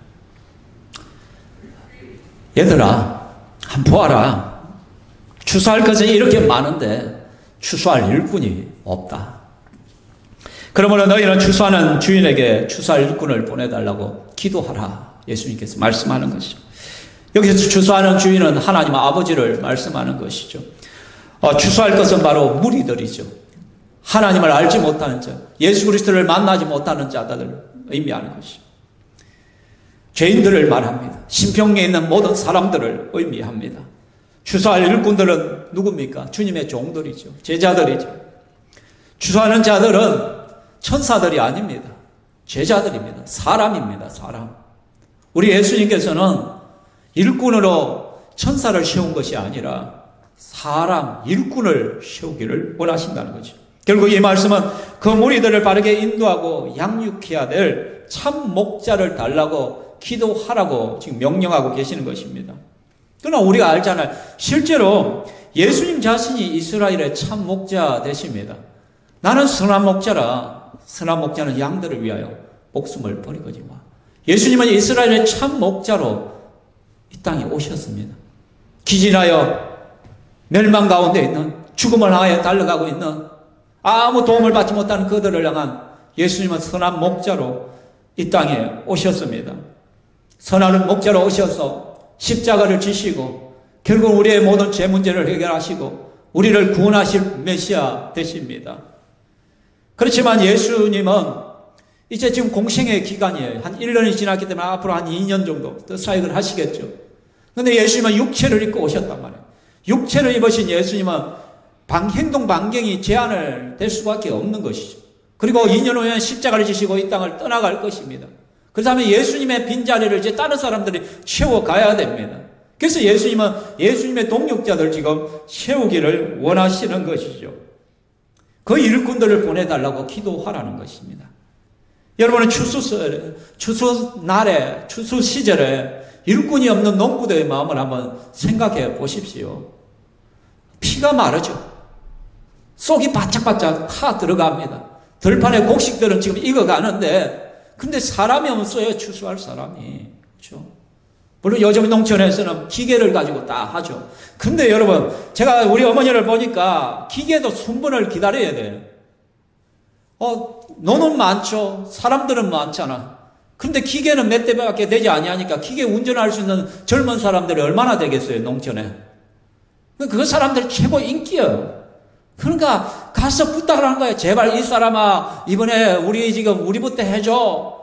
얘들아, 한번 보아라. 추수할 것은 이렇게 많은데 추수할 일꾼이 없다. 그러므로 너희는 추수하는 주인에게 추수할 일꾼을 보내달라고 기도하라. 예수님께서 말씀하는 것이죠. 여기서 추수하는 주인은 하나님 아버지를 말씀하는 것이죠. 추수할 것은 바로 무리들이죠. 하나님을 알지 못하는 자, 예수 그리스도를 만나지 못하는 자들을 의미하는 것이죠. 죄인들을 말합니다. 심평에 있는 모든 사람들을 의미합니다. 추수할 일꾼들은 누굽니까? 주님의 종들이죠. 제자들이죠. 추수하는 자들은 천사들이 아닙니다. 제자들입니다. 사람입니다. 사람. 우리 예수님께서는 일꾼으로 천사를 세운 것이 아니라 사람, 일꾼을 세우기를 원하신다는 거죠. 결국 이 말씀은 그 무리들을 바르게 인도하고 양육해야 될 참 목자를 달라고 기도하라고 지금 명령하고 계시는 것입니다. 그러나 우리가 알잖아요. 실제로 예수님 자신이 이스라엘의 참 목자 되십니다. 나는 선한 목자라. 선한 목자는 양들을 위하여 목숨을 버리거니와. 예수님은 이스라엘의 참 목자로 이 땅에 오셨습니다. 기진하여 멸망 가운데 있는, 죽음을 향하여 달려가고 있는, 아무 도움을 받지 못하는 그들을 향한 예수님은 선한 목자로 이 땅에 오셨습니다. 선한 목자로 오셔서 십자가를 지시고 결국 우리의 모든 죄 문제를 해결하시고 우리를 구원하실 메시아 되십니다. 그렇지만 예수님은 이제 지금 공생의 기간이에요. 한 1년이 지났기 때문에 앞으로 한 2년 정도 더 사역을 하시겠죠. 그런데 예수님은 육체를 입고 오셨단 말이에요. 육체를 입으신 예수님은 행동 반경이 제한을 될 수밖에 없는 것이죠. 그리고 2년 후에 십자가를 지시고 이 땅을 떠나갈 것입니다. 그렇다면 예수님의 빈자리를 이제 다른 사람들이 채워가야 됩니다. 그래서 예수님은 예수님의 동역자들 지금 세우기를 원하시는 것이죠. 그 일꾼들을 보내달라고 기도하라는 것입니다. 여러분은 추수 날에, 추수 시절에 일꾼이 없는 농부들의 마음을 한번 생각해 보십시오. 피가 마르죠. 속이 바짝바짝 타 들어갑니다. 들판에 곡식들은 지금 익어가는데 근데 사람이 없어요. 추수할 사람이. 그렇죠? 물론 요즘 농촌에서는 기계를 가지고 다 하죠. 근데 여러분, 제가 우리 어머니를 보니까 기계도 순번을 기다려야 돼요. 너는 많죠. 사람들은 많잖아. 근데 기계는 몇 대밖에 되지 아니하니까 기계 운전할 수 있는 젊은 사람들이 얼마나 되겠어요, 농촌에. 그 사람들 최고 인기예요. 그러니까 가서 부탁을 하는 거예요. 제발 이 사람아, 이번에 우리부터 해줘.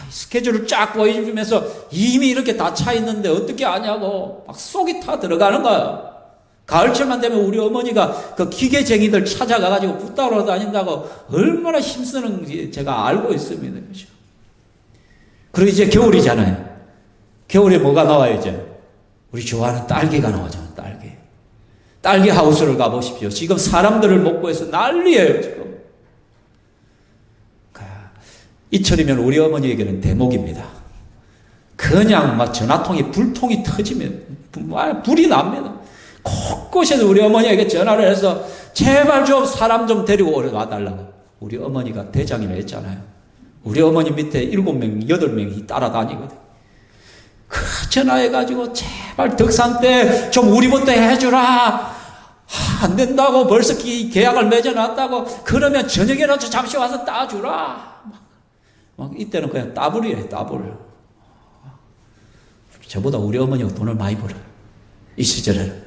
스케줄을 쫙 보여주면서 이미 이렇게 다 차 있는데 어떻게 하냐고 막 속이 타 들어가는 거예요. 가을철만 되면 우리 어머니가 그 기계쟁이들 찾아가가지고 부탁으로 다닌다고 얼마나 힘쓰는지 제가 알고 있습니다. 그렇죠? 그리고 이제 겨울이잖아요. 겨울에 뭐가 나와요, 이제? 우리 좋아하는 딸기가 나오잖아요, 딸기. 딸기 하우스를 가보십시오. 지금 사람들을 못 구해서 난리예요, 지금. 이철이면 우리 어머니에게는 대목입니다. 그냥 막 전화통이 불통이 터지면 불이 납니다. 곳곳에서 우리 어머니에게 전화를 해서 제발 좀 사람 좀 데리고 와달라고. 우리 어머니가 대장이라 했잖아요. 우리 어머니 밑에 7명, 8명이 따라다니거든. 그 전화해가지고 제발 덕산 때 좀 우리부터 해주라. 안 된다고 벌써 계약을 맺어놨다고. 그러면 저녁에라도 잠시 와서 따주라. 막 이때는 그냥 따블이에요, 따블. 저보다 우리 어머니가 돈을 많이 벌어요. 이 시절에는.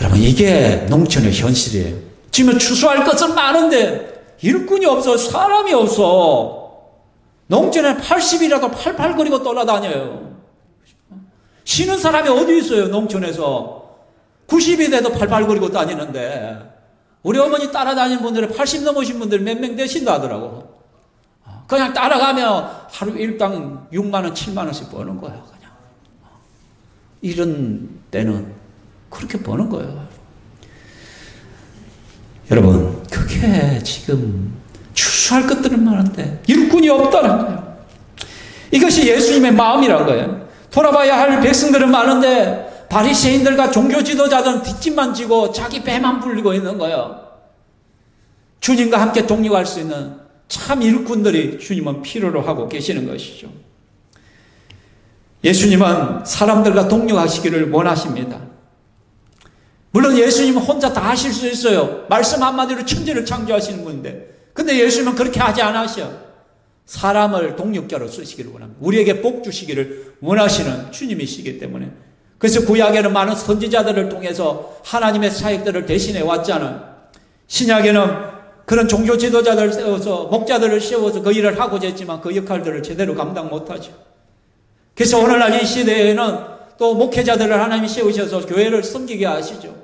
여러분, 이게 농촌의 현실이에요. 지금 추수할 것은 많은데 일꾼이 없어, 사람이 없어. 농촌에 80이라도 팔팔거리고 떠나다녀요. 쉬는 사람이 어디 있어요, 농촌에서. 90이 돼도 팔팔거리고 다니는데 우리 어머니 따라다니는 분들은 80 넘으신 분들이 몇 명 되신다 하더라고. 그냥 따라가면 하루 일당 6만 원, 7만 원씩 버는 거야, 그냥. 이런 때는 그렇게 버는 거예요. 여러분, 그게 지금 추수할 것들은 많은데 일꾼이 없다는 거예요. 이것이 예수님의 마음이란 거예요. 돌아봐야 할 백성들은 많은데 바리새인들과 종교 지도자들은 뒷짐만 지고 자기 배만 불리고 있는 거예요. 주님과 함께 동력할 수 있는 참 일꾼들이 주님은 필요로 하고 계시는 것이죠. 예수님은 사람들과 동력하시기를 원하십니다. 물론 예수님은 혼자 다 하실 수 있어요. 말씀 한마디로 천지를 창조하시는 분인데, 근데 예수님은 그렇게 하지 않으셔. 사람을 동력자로 쓰시기를 원합니다. 우리에게 복 주시기를 원하시는 주님이시기 때문에. 그래서 구약에는 많은 선지자들을 통해서 하나님의 사역들을 대신해 왔잖아요. 신약에는 그런 종교 지도자들을 세워서, 목자들을 세워서 그 일을 하고자 했지만 그 역할들을 제대로 감당 못하죠. 그래서 오늘날 이 시대에는 또 목회자들을 하나님이 세우셔서 교회를 섬기게 하시죠.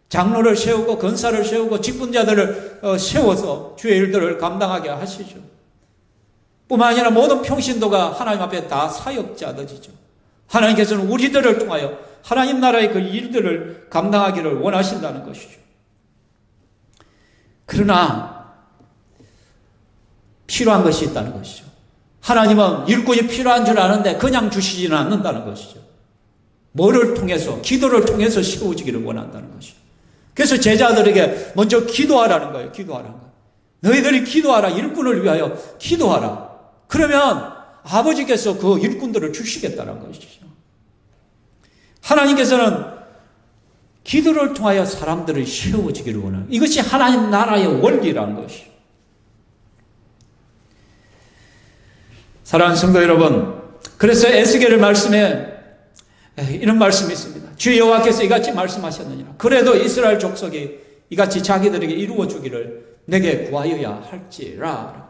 장로를 세우고 권사를 세우고 직분자들을 세워서 주의 일들을 감당하게 하시죠. 뿐만 아니라 모든 평신도가 하나님 앞에 다 사역자들이죠. 하나님께서는 우리들을 통하여 하나님 나라의 그 일들을 감당하기를 원하신다는 것이죠. 그러나 필요한 것이 있다는 것이죠. 하나님은 일꾼이 필요한 줄 아는데 그냥 주시지는 않는다는 것이죠. 뭐를 통해서? 기도를 통해서 세워지기를 원한다는 것이죠. 그래서 제자들에게 먼저 기도하라는 거예요. 기도하라는 거예요. 너희들이 기도하라. 일꾼을 위하여 기도하라. 그러면 아버지께서 그 일꾼들을 주시겠다는 것이죠. 하나님께서는 기도를 통하여 사람들을 세워지기를 원하는, 이것이 하나님 나라의 원리라는 것이죠. 사랑하는 성도 여러분, 그래서 에스겔의 말씀에 이런 말씀이 있습니다. 주 여호와께서 이같이 말씀하셨느니라. 그래도 이스라엘 족속이 이같이 자기들에게 이루어 주기를 내게 구하여야 할지라.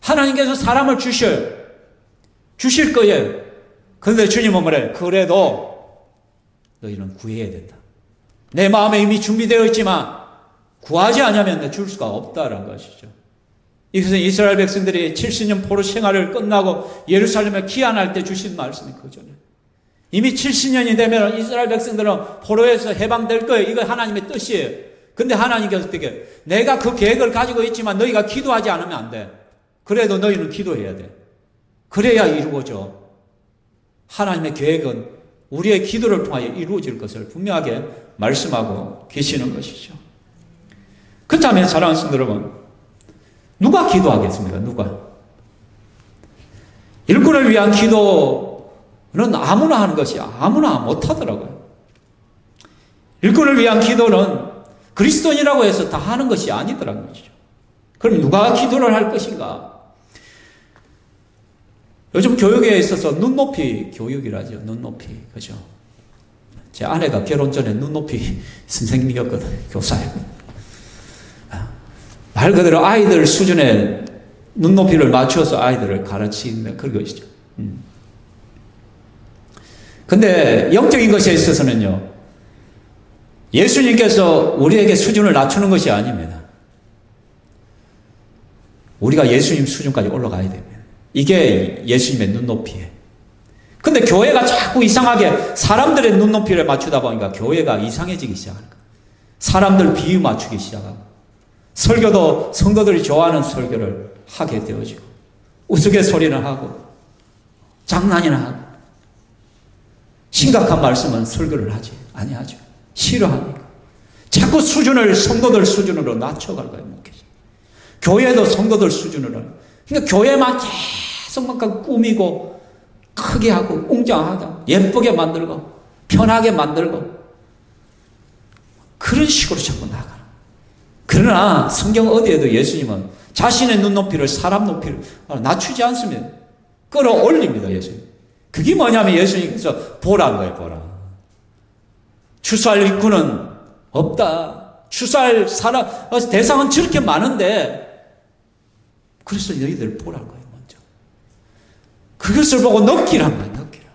하나님께서 사람을 주실 거예요. 그런데 주님은 뭐래? 그래도 너희는 구해야 된다. 내 마음에 이미 준비되어 있지만 구하지 않으면 내 줄 수가 없다라는 것이죠. 이것은 이스라엘 백성들이 70년 포로 생활을 끝나고 예루살렘에 귀환할 때 주신 말씀이 그거죠. 이미 70년이 되면 이스라엘 백성들은 포로에서 해방될 거예요. 이거 하나님의 뜻이에요. 근데 하나님께서 어떻게, 내가 그 계획을 가지고 있지만 너희가 기도하지 않으면 안 돼. 그래도 너희는 기도해야 돼. 그래야 이루어져. 하나님의 계획은 우리의 기도를 통하여 이루어질 것을 분명하게 말씀하고 계시는 것이죠. 그렇다면 사랑하는 성도 여러분, 누가 기도하겠습니까? 누가? 일꾼을 위한 기도는 아무나 하는 것이 아무나 못하더라고요. 일꾼을 위한 기도는 그리스도인이라고 해서 다 하는 것이 아니더라는 것이죠. 그럼 누가 기도를 할 것인가? 요즘 교육에 있어서 눈높이 교육이라죠. 눈높이. 그죠? 제 아내가 결혼 전에 눈높이 선생님이었거든. 교사였거든. 말 그대로 아이들 수준에 눈높이를 맞춰서 아이들을 가르치는 그런 것이죠. 근데 영적인 것에 있어서는요, 예수님께서 우리에게 수준을 낮추는 것이 아닙니다. 우리가 예수님 수준까지 올라가야 됩니다. 이게 예수님의 눈높이에요. 근데 교회가 자꾸 이상하게 사람들의 눈높이를 맞추다 보니까 교회가 이상해지기 시작하는 거예요. 사람들 비유 맞추기 시작하고, 설교도 성도들이 좋아하는 설교를 하게 되어지고 우스갯소리나 하고 장난이나 하고 심각한 말씀은 설교를 하지 아니하죠. 싫어하니까. 자꾸 수준을 성도들 수준으로 낮춰갈 거예요. 목회자. 교회도 성도들 수준으로. 그러니까 교회만 계속 막 꾸미고 크게 하고 웅장하다 예쁘게 만들고 편하게 만들고 그런 식으로 자꾸 나가는. 그러나 성경 어디에도 예수님은 자신의 눈높이를 사람 높이를 낮추지 않습니다. 끌어올립니다. 예수님. 그게 뭐냐면 예수님께서 보라는 거예요. 보라. 추수할 일꾼은 없다. 추수할 사람 대상은 저렇게 많은데 그래서 너희들 보라는 거예요. 먼저 그것을 보고 느끼란 거예요. 느끼라.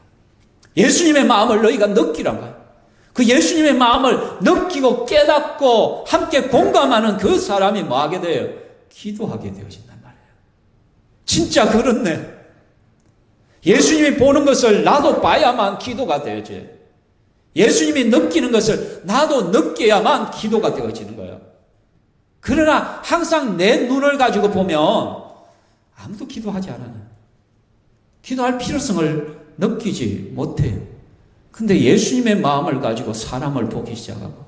예수님의 마음을 너희가 느끼란 거예요. 그 예수님의 마음을 느끼고 깨닫고 함께 공감하는 그 사람이 뭐 하게 돼요? 기도하게 되어진단 말이에요. 진짜 그렇네. 예수님이 보는 것을 나도 봐야만 기도가 되어져요. 예수님이 느끼는 것을 나도 느껴야만 기도가 되어지는 거예요. 그러나 항상 내 눈을 가지고 보면 아무도 기도하지 않아요. 기도할 필요성을 느끼지 못해요. 근데 예수님의 마음을 가지고 사람을 보기 시작하고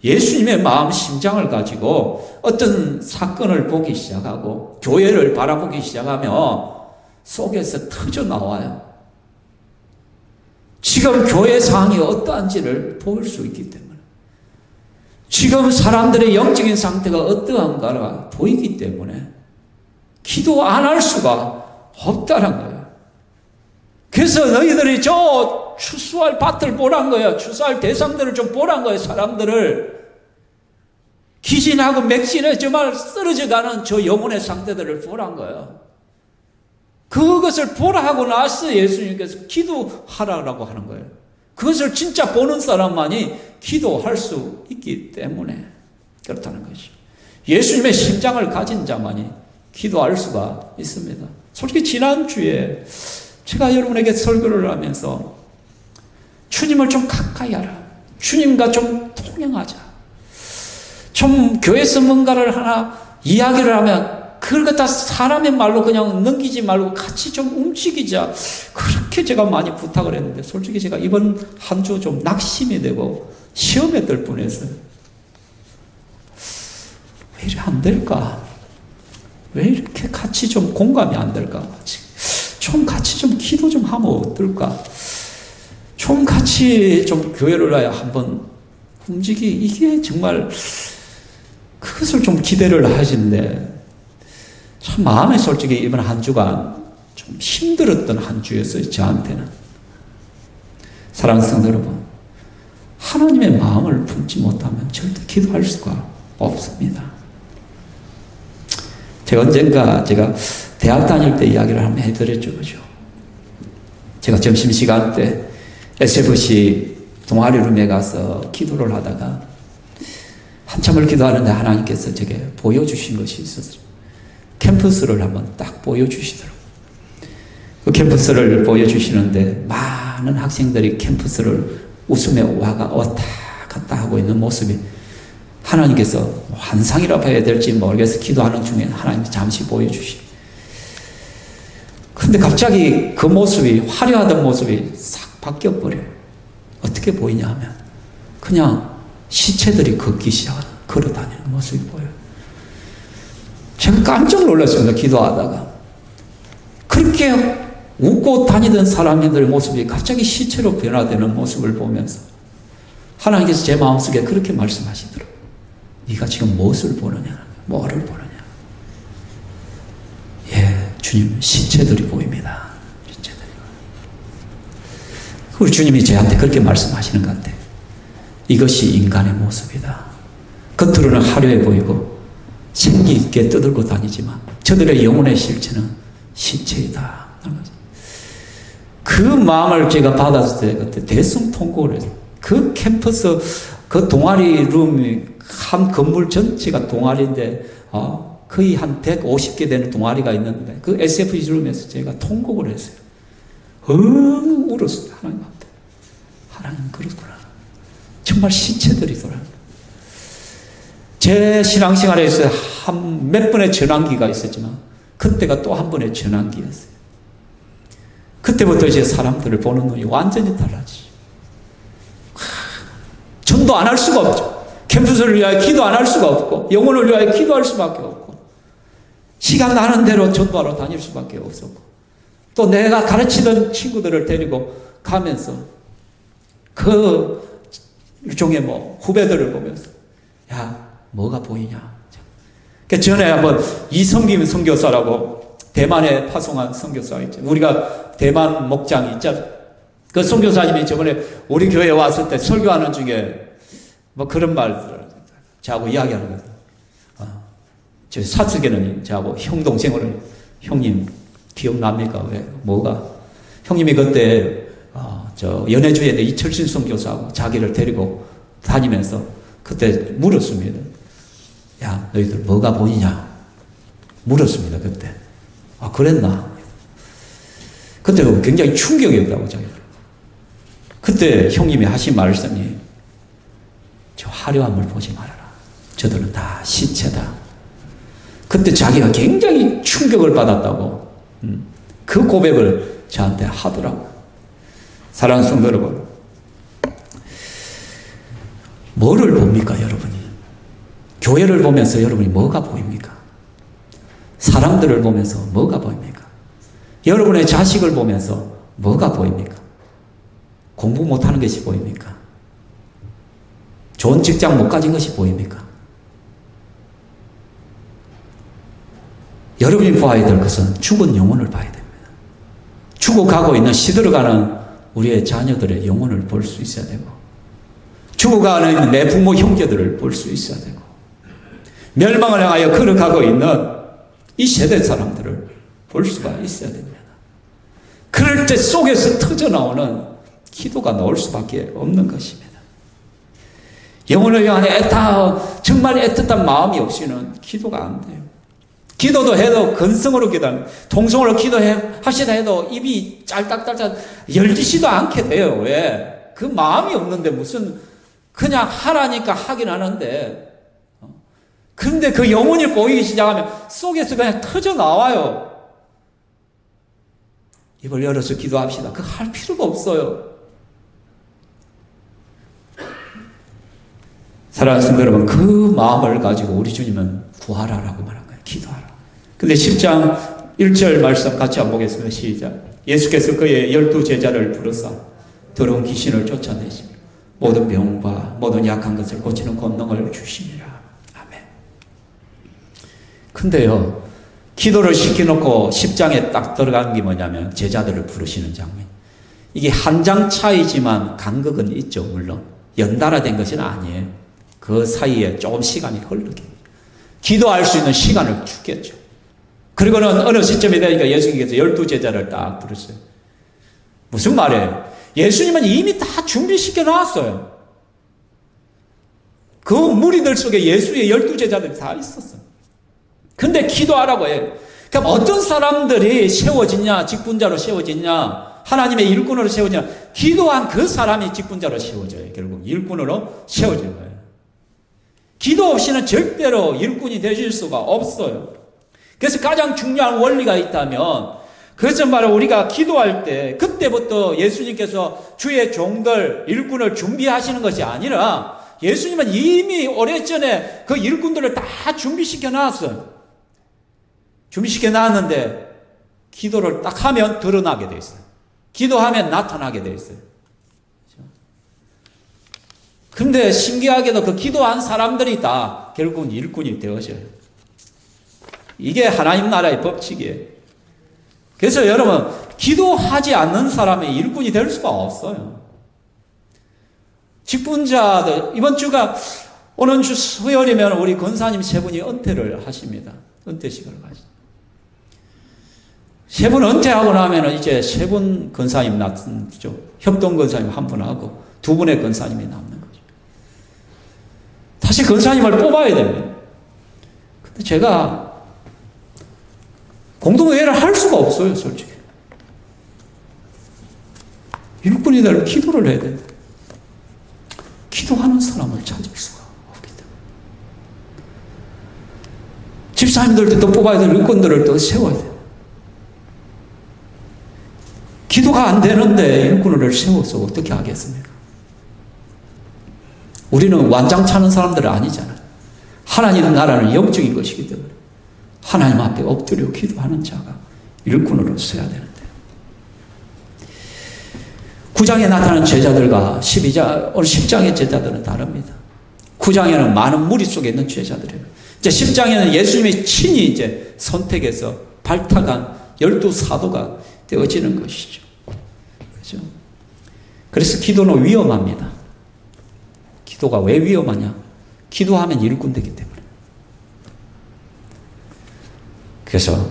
예수님의 마음 심장을 가지고 어떤 사건을 보기 시작하고 교회를 바라보기 시작하면 속에서 터져 나와요. 지금 교회 상황이 어떠한지를 볼 수 있기 때문에 지금 사람들의 영적인 상태가 어떠한가가 보이기 때문에 기도 안 할 수가 없다는 거예요. 그래서 너희들이 저 추수할 밭을 보란 거예요. 추수할 대상들을 좀 보란 거예요. 사람들을 기진하고 맥진해 정말 쓰러져가는 저 영혼의 상태들을 보란 거예요. 그것을 보라 하고 나서 예수님께서 기도하라고 하는 거예요. 그것을 진짜 보는 사람만이 기도할 수 있기 때문에 그렇다는 것이죠. 예수님의 심장을 가진 자만이 기도할 수가 있습니다. 솔직히 지난주에 제가 여러분에게 설교를 하면서 주님을 좀 가까이 하라. 주님과 좀 통행하자. 좀 교회에서 뭔가를 하나 이야기를 하면 그걸 갖다 사람의 말로 그냥 넘기지 말고 같이 좀 움직이자. 그렇게 제가 많이 부탁을 했는데 솔직히 제가 이번 한 주 좀 낙심이 되고 시험에 들 뻔했어요. 왜 이래 안 될까? 왜 이렇게 같이 좀 공감이 안 될까? 좀 같이 좀 기도 좀 하면 어떨까? 좀 같이 좀 교회를 한번 이게 정말 그것을 좀 기대를 하시는데 참 마음에 솔직히 이번 한 주간 좀 힘들었던 한 주였어요. 저한테는. 사랑하는 성도 여러분, 하나님의 마음을 품지 못하면 절대 기도할 수가 없습니다. 제가 언젠가 대학 다닐 때 이야기를 한번 해드렸죠. 그죠? 제가 점심시간 때 SFC 동아리룸에 가서 기도를 하다가 한참을 기도하는데 하나님께서 제게 보여주신 것이 있었어요. 캠퍼스를 한번 딱 보여주시더라고요. 그 캠퍼스를 보여주시는데 많은 학생들이 캠퍼스를 웃으며 왔다 갔다 하고 있는 모습이 하나님께서 환상이라 봐야 될지 모르겠어 기도하는 중에 하나님이 잠시 보여주시. 그런데 갑자기 그 모습이 화려하던 모습이 싹 바뀌어버려요. 어떻게 보이냐 하면 그냥 시체들이 걷기 시작하는 걸어다니는 모습이 보여요. 제가 깜짝 놀랐습니다. 기도하다가. 그렇게 웃고 다니던 사람들의 모습이 갑자기 시체로 변화되는 모습을 보면서 하나님께서 제 마음속에 그렇게 말씀하시더라고요. 네가 지금 무엇을 보느냐? 뭐를 보느냐? 예, 주님 시체들이 보입니다. 시체들이. 우리 주님이 저한테 그렇게 말씀하시는 것 같아요. 이것이 인간의 모습이다. 겉으로는 화려해 보이고 생기 있게 떠들고 다니지만 저들의 영혼의 실체는 시체이다. 그 마음을 제가 받았을 때 그때 대성통곡을 했어요. 그 캠퍼스 그 동아리 룸이 한 건물 전체가 동아리인데 거의 한 150개 되는 동아리가 있는데 그 SFC 룸에서 제가 통곡을 했어요. 울었어요. 하나님한테. 하나님 그렇구나. 정말 시체들이더라. 제 신앙생활에서 한 몇 번의 전환기가 있었지만 그때가 또 한 번의 전환기였어요. 그때부터 이제 사람들을 보는 눈이 완전히 달라지죠. 전도 안 할 수가 없죠. 캠퍼스를 위하여 기도 안 할 수가 없고, 영혼을 위하여 기도할 수밖에 없고, 시간 나는 대로 전도하러 다닐 수밖에 없었고, 또 내가 가르치던 친구들을 데리고 가면서 그 일종의 후배들을 보면서, 야, 뭐가 보이냐. 그 전에 한번 이성김 선교사라고 대만에 파송한 선교사가 있죠. 우리가 대만 목장이 있잖아요. 그 선교사님이 저번에 우리 교회에 왔을 때 설교하는 중에 그런 말들을 저하고 이야기하는 거예요. 저 사ጽ개는 저하고 형 동생으로, 형님 기억납니까? 왜? 뭐가? 형님이 그때 저 연해주에 있는 이철신 선교사하고 자기를 데리고 다니면서 그때 물었습니다. 야, 너희들 뭐가 보이냐? 물었습니다, 그때. 아, 그랬나? 그때 굉장히 충격이었다고, 자기들. 그때 형님이 하신 말씀이, 저 화려함을 보지 말아라. 저들은 다 시체다. 그때 자기가 굉장히 충격을 받았다고, 그 고백을 저한테 하더라고요. 사랑하는 성도 여러분, 뭐를 봅니까, 여러분이? 교회를 보면서 여러분이 뭐가 보입니까? 사람들을 보면서 뭐가 보입니까? 여러분의 자식을 보면서 뭐가 보입니까? 공부 못하는 것이 보입니까? 좋은 직장 못 가진 것이 보입니까? 여러분이 봐야 될 것은 죽은 영혼을 봐야 됩니다. 죽어가고 있는 시들어가는 우리의 자녀들의 영혼을 볼 수 있어야 되고, 죽어가는 내 부모 형제들을 볼 수 있어야 되고, 멸망을 향하여 걸어가고 있는 이 세대 사람들을 볼 수가 있어야 됩니다. 그럴 때 속에서 터져나오는 기도가 나올 수밖에 없는 것입니다. 영혼을 향해 정말 애틋한 마음이 없이는 기도가 안 돼요. 기도도 해도 근성으로 기도합니다. 통성으로 기도하시다 해도 입이 짤딱짤딱 열리지도 않게 돼요. 왜? 그 마음이 없는데 무슨 그냥 하라니까 하긴 하는데, 그런데 그 영혼이 보이기 시작하면 속에서 그냥 터져 나와요. 입을 열어서 기도합시다. 그거 할 필요가 없어요. 사랑하는 성도 여러분, 그 마음을 가지고 우리 주님은 구하라라고 말한 거예요. 기도하라. 근데 10장 1절 말씀 같이 한번 보겠습니다. 시작. 예수께서 그의 12 제자를 부르사 더러운 귀신을 쫓아내시며 모든 병과 모든 약한 것을 고치는 권능을 주시니라. 아멘. 근데요, 기도를 시켜놓고 10장에 딱 들어간 게 뭐냐면 제자들을 부르시는 장면. 이게 한 장 차이지만 간극은 있죠. 물론 연달아 된 것은 아니에요. 그 사이에 조금 시간이 흐르게 기도할 수 있는 시간을 주겠죠. 그리고는 어느 시점이 되니까 예수님께서 12 제자를 딱 부르세요. 무슨 말이에요? 예수님은 이미 다 준비시켜 놨어요. 그 무리들 속에 예수의 12 제자들이 다 있었어요. 근데 기도하라고 해요. 그럼 어떤 사람들이 세워지냐, 직분자로 세워지냐, 하나님의 일꾼으로 세워지냐, 기도한 그 사람이 직분자로 세워져요. 결국 일꾼으로 세워지는 거예요. 기도 없이는 절대로 일꾼이 되실 수가 없어요. 그래서 가장 중요한 원리가 있다면, 그것은 바로 우리가 기도할 때 그때부터 예수님께서 주의 종들, 일꾼을 준비하시는 것이 아니라 예수님은 이미 오래전에 그 일꾼들을 다 준비시켜 놨어요. 준비시켜 놨는데 기도를 딱 하면 드러나게 돼 있어요. 기도하면 나타나게 돼 있어요. 근데 신기하게도 그 기도한 사람들이 다 결국은 일꾼이 되어져요. 이게 하나님 나라의 법칙이에요. 그래서 여러분, 기도하지 않는 사람이 일꾼이 될 수가 없어요. 직분자들, 이번 주가 오는 주 수요일이면 우리 권사님 세 분이 은퇴를 하십니다. 은퇴식을 가십니다. 세 분 은퇴하고 나면 이제 세 분 권사님 남죠. 협동 권사님 한 분하고 두 분의 권사님이 남는 거죠. 다시 권사님을 뽑아야 됩니다. 근데 제가 공동회의를 할 수가 없어요, 솔직히. 일꾼이 되려면 기도를 해야 돼요. 기도하는 사람을 찾을 수가 없기 때문에. 집사님들도 또 뽑아야 될 일꾼들을 또 세워야 돼요. 기도가 안 되는데 일꾼을 세워서 어떻게 하겠습니까? 우리는 완장 차는 사람들은 아니잖아요. 하나님 나라는 영적인 것이기 때문에 하나님 앞에 엎드려 기도하는 자가 일꾼으로 서야 되는데, 9장에 나타난 제자들과 10장의 제자들은 다릅니다. 9장에는 많은 무리 속에 있는 제자들이에요. 이제 10장에는 예수님이 친히 이제 선택해서 발탁한 12사도가 되어지는 것이죠. 그렇죠? 그래서 기도는 위험합니다. 기도가 왜 위험하냐? 기도하면 일꾼 되기 때문에. 그래서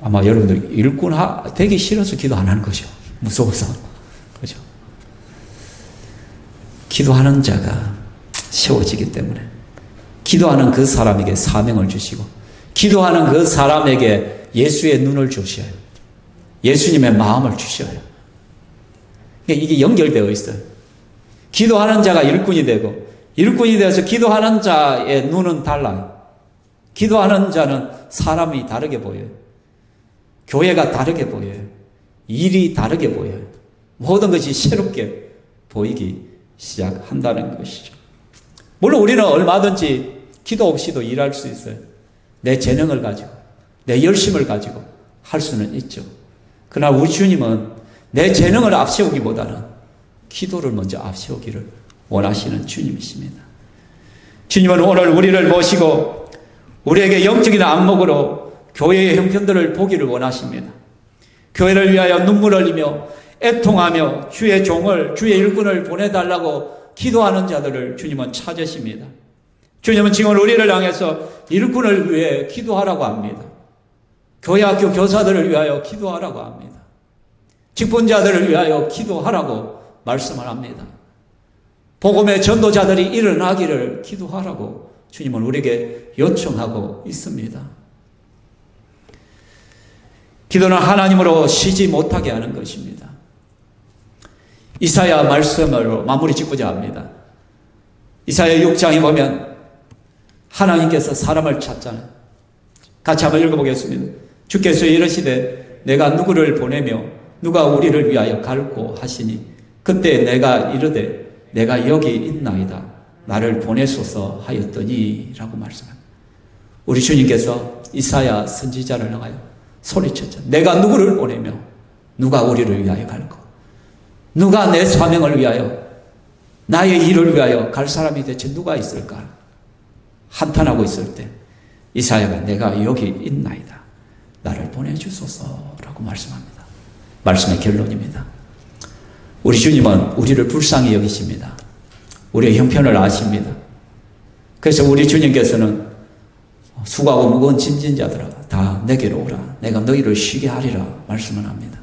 아마 여러분들 일꾼 되기 싫어서 기도 안 하는 거죠. 무서워서. 그죠? 기도하는 자가 세워지기 때문에 기도하는 그 사람에게 사명을 주시고 기도하는 그 사람에게 예수의 눈을 주셔요. 예수님의 마음을 주셔요. 이게 연결되어 있어요. 기도하는 자가 일꾼이 되고 일꾼이 되어서 기도하는 자의 눈은 달라요. 기도하는 자는 사람이 다르게 보여요. 교회가 다르게 보여요. 일이 다르게 보여요. 모든 것이 새롭게 보이기 시작한다는 것이죠. 물론 우리는 얼마든지 기도 없이도 일할 수 있어요. 내 재능을 가지고 내 열심을 가지고 할 수는 있죠. 그러나 우리 주님은 내 재능을 앞세우기보다는 기도를 먼저 앞세우기를 원하시는 주님이십니다. 주님은 오늘 우리를 모시고 우리에게 영적인 안목으로 교회의 형편들을 보기를 원하십니다. 교회를 위하여 눈물을 흘리며 애통하며 주의 종을, 주의 일꾼을 보내달라고 기도하는 자들을 주님은 찾으십니다. 주님은 지금 우리를 향해서 일꾼을 위해 기도하라고 합니다. 교회 학교 교사들을 위하여 기도하라고 합니다. 직분자들을 위하여 기도하라고 말씀을 합니다. 복음의 전도자들이 일어나기를 기도하라고 주님은 우리에게 요청하고 있습니다. 기도는 하나님으로 쉬지 못하게 하는 것입니다. 이사야 말씀으로 마무리 짓고자 합니다. 이사야 6장에 보면 하나님께서 사람을 찾잖아요. 같이 한번 읽어보겠습니다. 주께서 이르시되 내가 누구를 보내며 누가 우리를 위하여 갈고 하시니 그때 내가 이르되 내가 여기 있나이다 나를 보내소서 하였더니 라고 말씀합니다. 우리 주님께서 이사야 선지자를 향하여 소리쳤죠. 내가 누구를 보내며 누가 우리를 위하여 갈고, 누가 내 사명을 위하여 나의 일을 위하여 갈 사람이 대체 누가 있을까? 한탄하고 있을 때 이사야가 내가 여기 있나이다 나를 보내주소서라고 말씀합니다. 말씀의 결론입니다. 우리 주님은 우리를 불쌍히 여기십니다. 우리의 형편을 아십니다. 그래서 우리 주님께서는 수고하고 무거운 짐진 자들아 다 내게로 오라 내가 너희를 쉬게 하리라 말씀을 합니다.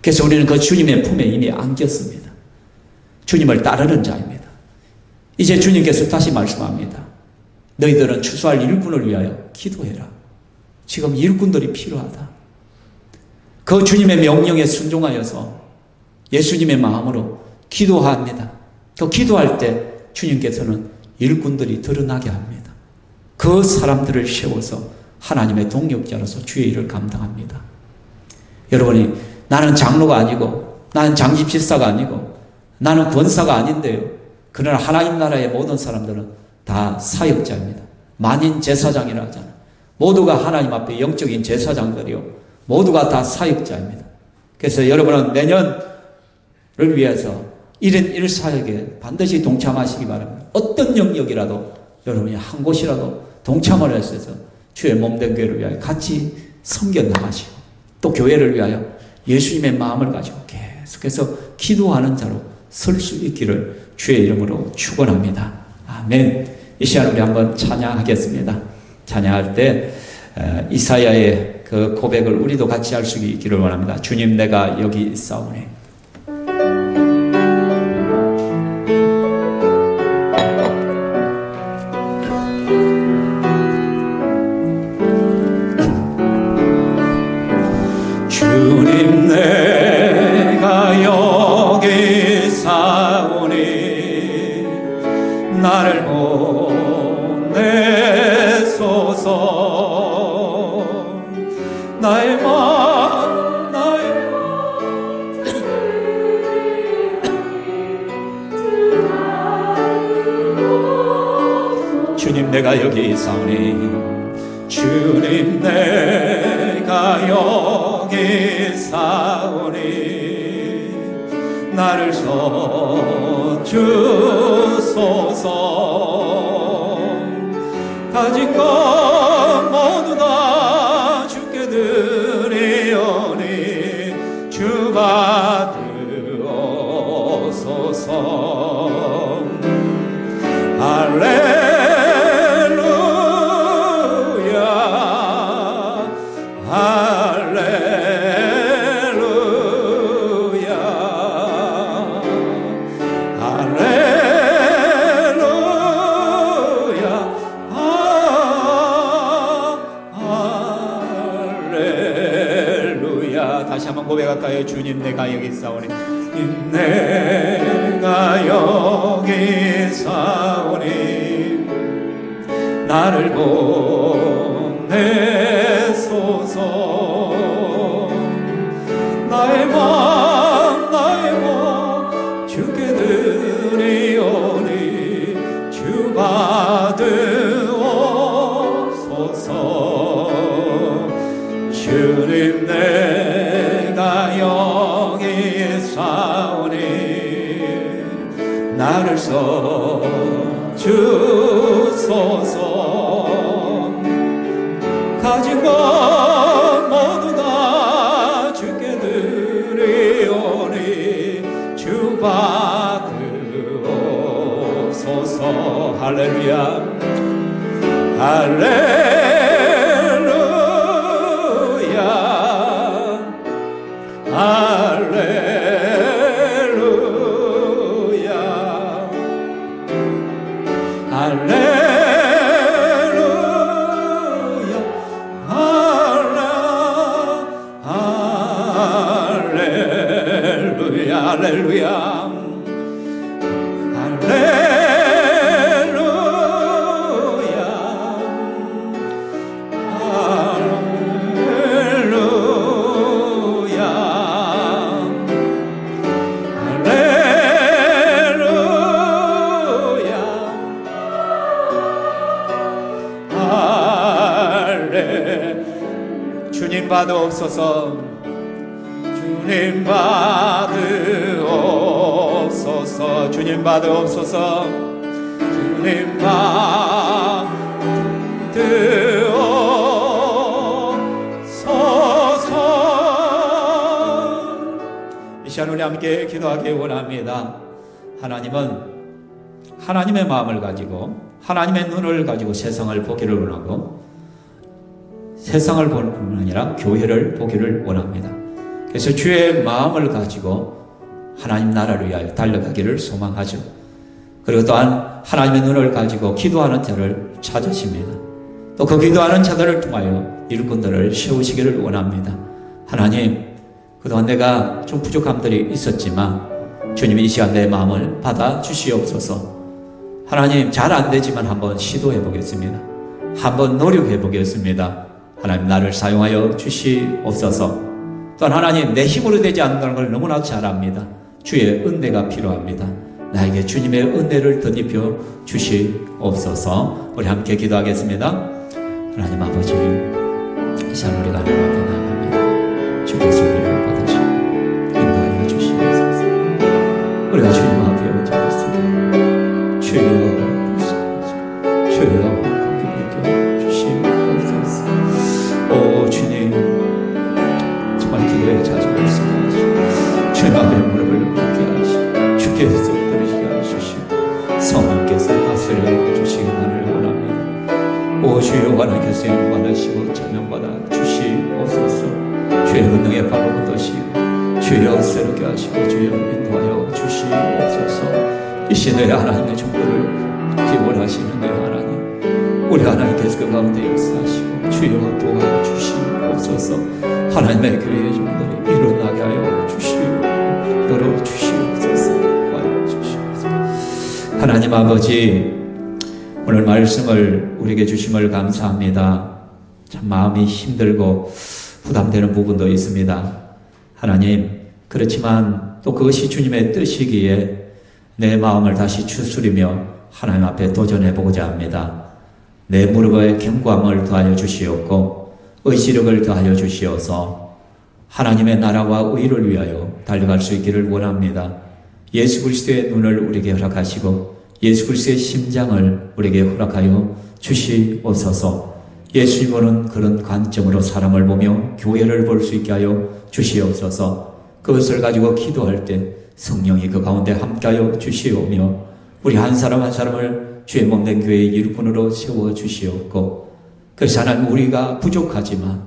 그래서 우리는 그 주님의 품에 이미 안겼습니다. 주님을 따르는 자입니다. 이제 주님께서 다시 말씀합니다. 너희들은 추수할 일꾼을 위하여 기도해라. 지금 일꾼들이 필요하다. 그 주님의 명령에 순종하여서 예수님의 마음으로 기도합니다. 또 기도할 때 주님께서는 일꾼들이 드러나게 합니다. 그 사람들을 세워서 하나님의 동력자로서 주의 일을 감당합니다. 여러분이 나는 장로가 아니고 나는 장집실사가 아니고 나는 권사가 아닌데요. 그러나 하나님 나라의 모든 사람들은 다 사역자입니다. 만인 제사장이라 하잖아요. 모두가 하나님 앞에 영적인 제사장들이요. 모두가 다 사역자입니다. 그래서 여러분은 내년을 위해서 1인 1사역에 반드시 동참하시기 바랍니다. 어떤 영역이라도 여러분이 한 곳이라도 동참을 하셔서 주의 몸된 교회를 위하여 같이 섬겨 나가시고 또 교회를 위하여 예수님의 마음을 가지고 계속해서 기도하는 자로 설 수 있기를 주의 이름으로 축원합니다. 아멘. 이 시간 우리 한번 찬양하겠습니다. 찬양할 때 이사야의 그 고백을 우리도 같이 할 수 있기를 원합니다. 주님 내가 여기 있사오니 주님 내가 여기 있사오니 나를 보내소서 나의 마음 나의 주님 내가 여기 있사오니 주님 내가 여기 있사오니 나를 써주소서 가진 것 모두 다 주께 드리오니 주 받으옵소서 할렐루야 다시 한번 고백할까요? 주님 내가 여기 있사오니 내가 여기 있사오니 나를 보내소서 나의 마음 주께 드리오니 주 받으옵소서 주님 내가 여기 있사오니 나를 써주소서 가진 것 모두 다 주께 드리오니 주 받으옵소서 할렐루야 할렐루야 주님 받으옵소서 주님 받으옵소서 주님 받으옵소서 주님 받으옵소서 이 시간 우리 함께 기도하기 원합니다. 하나님은 하나님의 마음을 가지고 하나님의 눈을 가지고 세상을 보기를 원하고 세상을 보는 뿐 아니라 교회를 보기를 원합니다. 그래서 주의 마음을 가지고 하나님 나라를 위하여 달려가기를 소망하죠. 그리고 또한 하나님의 눈을 가지고 기도하는 자를 찾으십니다. 또 그 기도하는 자들을 통하여 일꾼들을 세우시기를 원합니다. 하나님, 그동안 내가 좀 부족함들이 있었지만 주님이 이 시간 내 마음을 받아 주시옵소서. 하나님, 잘 안 되지만 한번 시도해 보겠습니다. 한번 노력해 보겠습니다. 하나님, 나를 사용하여 주시옵소서. 또한 하나님, 내 힘으로 되지 않는 걸 너무나 잘 압니다. 주의 은혜가 필요합니다. 나에게 주님의 은혜를 덧입혀 주시옵소서. 우리 함께 기도하겠습니다. 하나님 아버지, 이 시간 우리가 하나님 앞에 나아갑니다. 주께서 우리를 받으시고 인도하여 주시옵소서. 우리가 주님 앞에 얹어있습니다. 주여 주여 공격해 주시옵소서. 오 주님, 정말 기도에 자주 말씀하시고 주님 앞에 무릎을 꿇게 하시고 주께서 들으시게 하시고 성령께서 다스려 주시기만을 원합니다. 오 주여, 하나님께서 영받으시고 찬양받아 주시옵소서. 주의 은능의 발로 얻으시고 주여 새롭게 하시고 주여 인도하여 주시옵소서. 이 시대에 하나님의 종들을 기원하시는 내 하나님, 우리 하나님께서 그 가운데 역사하시고 주여 도와주시옵소서. 하나님의 교회의 종들이 일어나게 하여 열어주시옵소서. 하나님 아버지, 오늘 말씀을 우리에게 주심을 감사합니다. 참 마음이 힘들고 부담되는 부분도 있습니다. 하나님, 그렇지만 또 그것이 주님의 뜻이기에 내 마음을 다시 추스리며 하나님 앞에 도전해보고자 합니다. 내 무릎에 견고함을 더하여 주시옵고 의지력을 더하여 주시어서 하나님의 나라와 의를 위하여 달려갈 수 있기를 원합니다. 예수 그리스도의 눈을 우리에게 허락하시고 예수 그리스도의 심장을 우리에게 허락하여 주시옵소서. 예수님은 그런 관점으로 사람을 보며 교회를 볼 수 있게 하여 주시옵소서. 그것을 가지고 기도할 때 성령이 그 가운데 함께하여 주시오며 우리 한 사람 한 사람을 주의 몸된 교회의 일꾼으로 세워주시옵고, 그래서 하나님, 우리가 부족하지만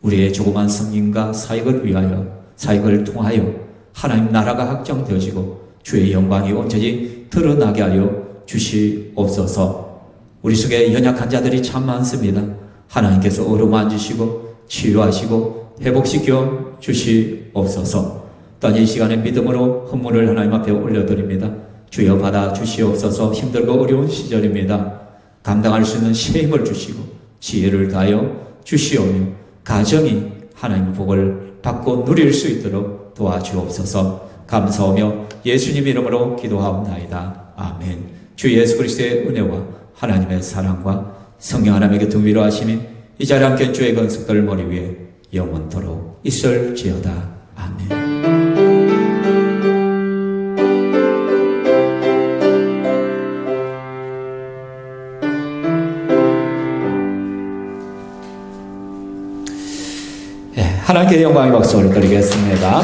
우리의 조그만 성인과 사역을 위하여, 사역을 통하여 하나님 나라가 확장되어지고 주의 영광이 온전히 드러나게 하여 주시옵소서. 우리 속에 연약한 자들이 참 많습니다. 하나님께서 어루만지시고 치유하시고 회복시켜 주시옵소서. 또한 이 시간에 믿음으로 헌물을 하나님 앞에 올려드립니다. 주여 받아 주시옵소서. 힘들고 어려운 시절입니다. 감당할 수 있는 새 힘을 주시고 지혜를 다하여 주시오며 가정이 하나님의 복을 받고 누릴 수 있도록 도와주옵소서. 감사하며 예수님 이름으로 기도하옵나이다. 아멘. 주 예수 그리스도의 은혜와 하나님의 사랑과 성령 하나님의 교통 위로하심이 이 자리에 함께 주의 건축들 머리 위에 영원토록 있을지어다. 아멘. 하나님께 영광의 박수를 드리겠습니다.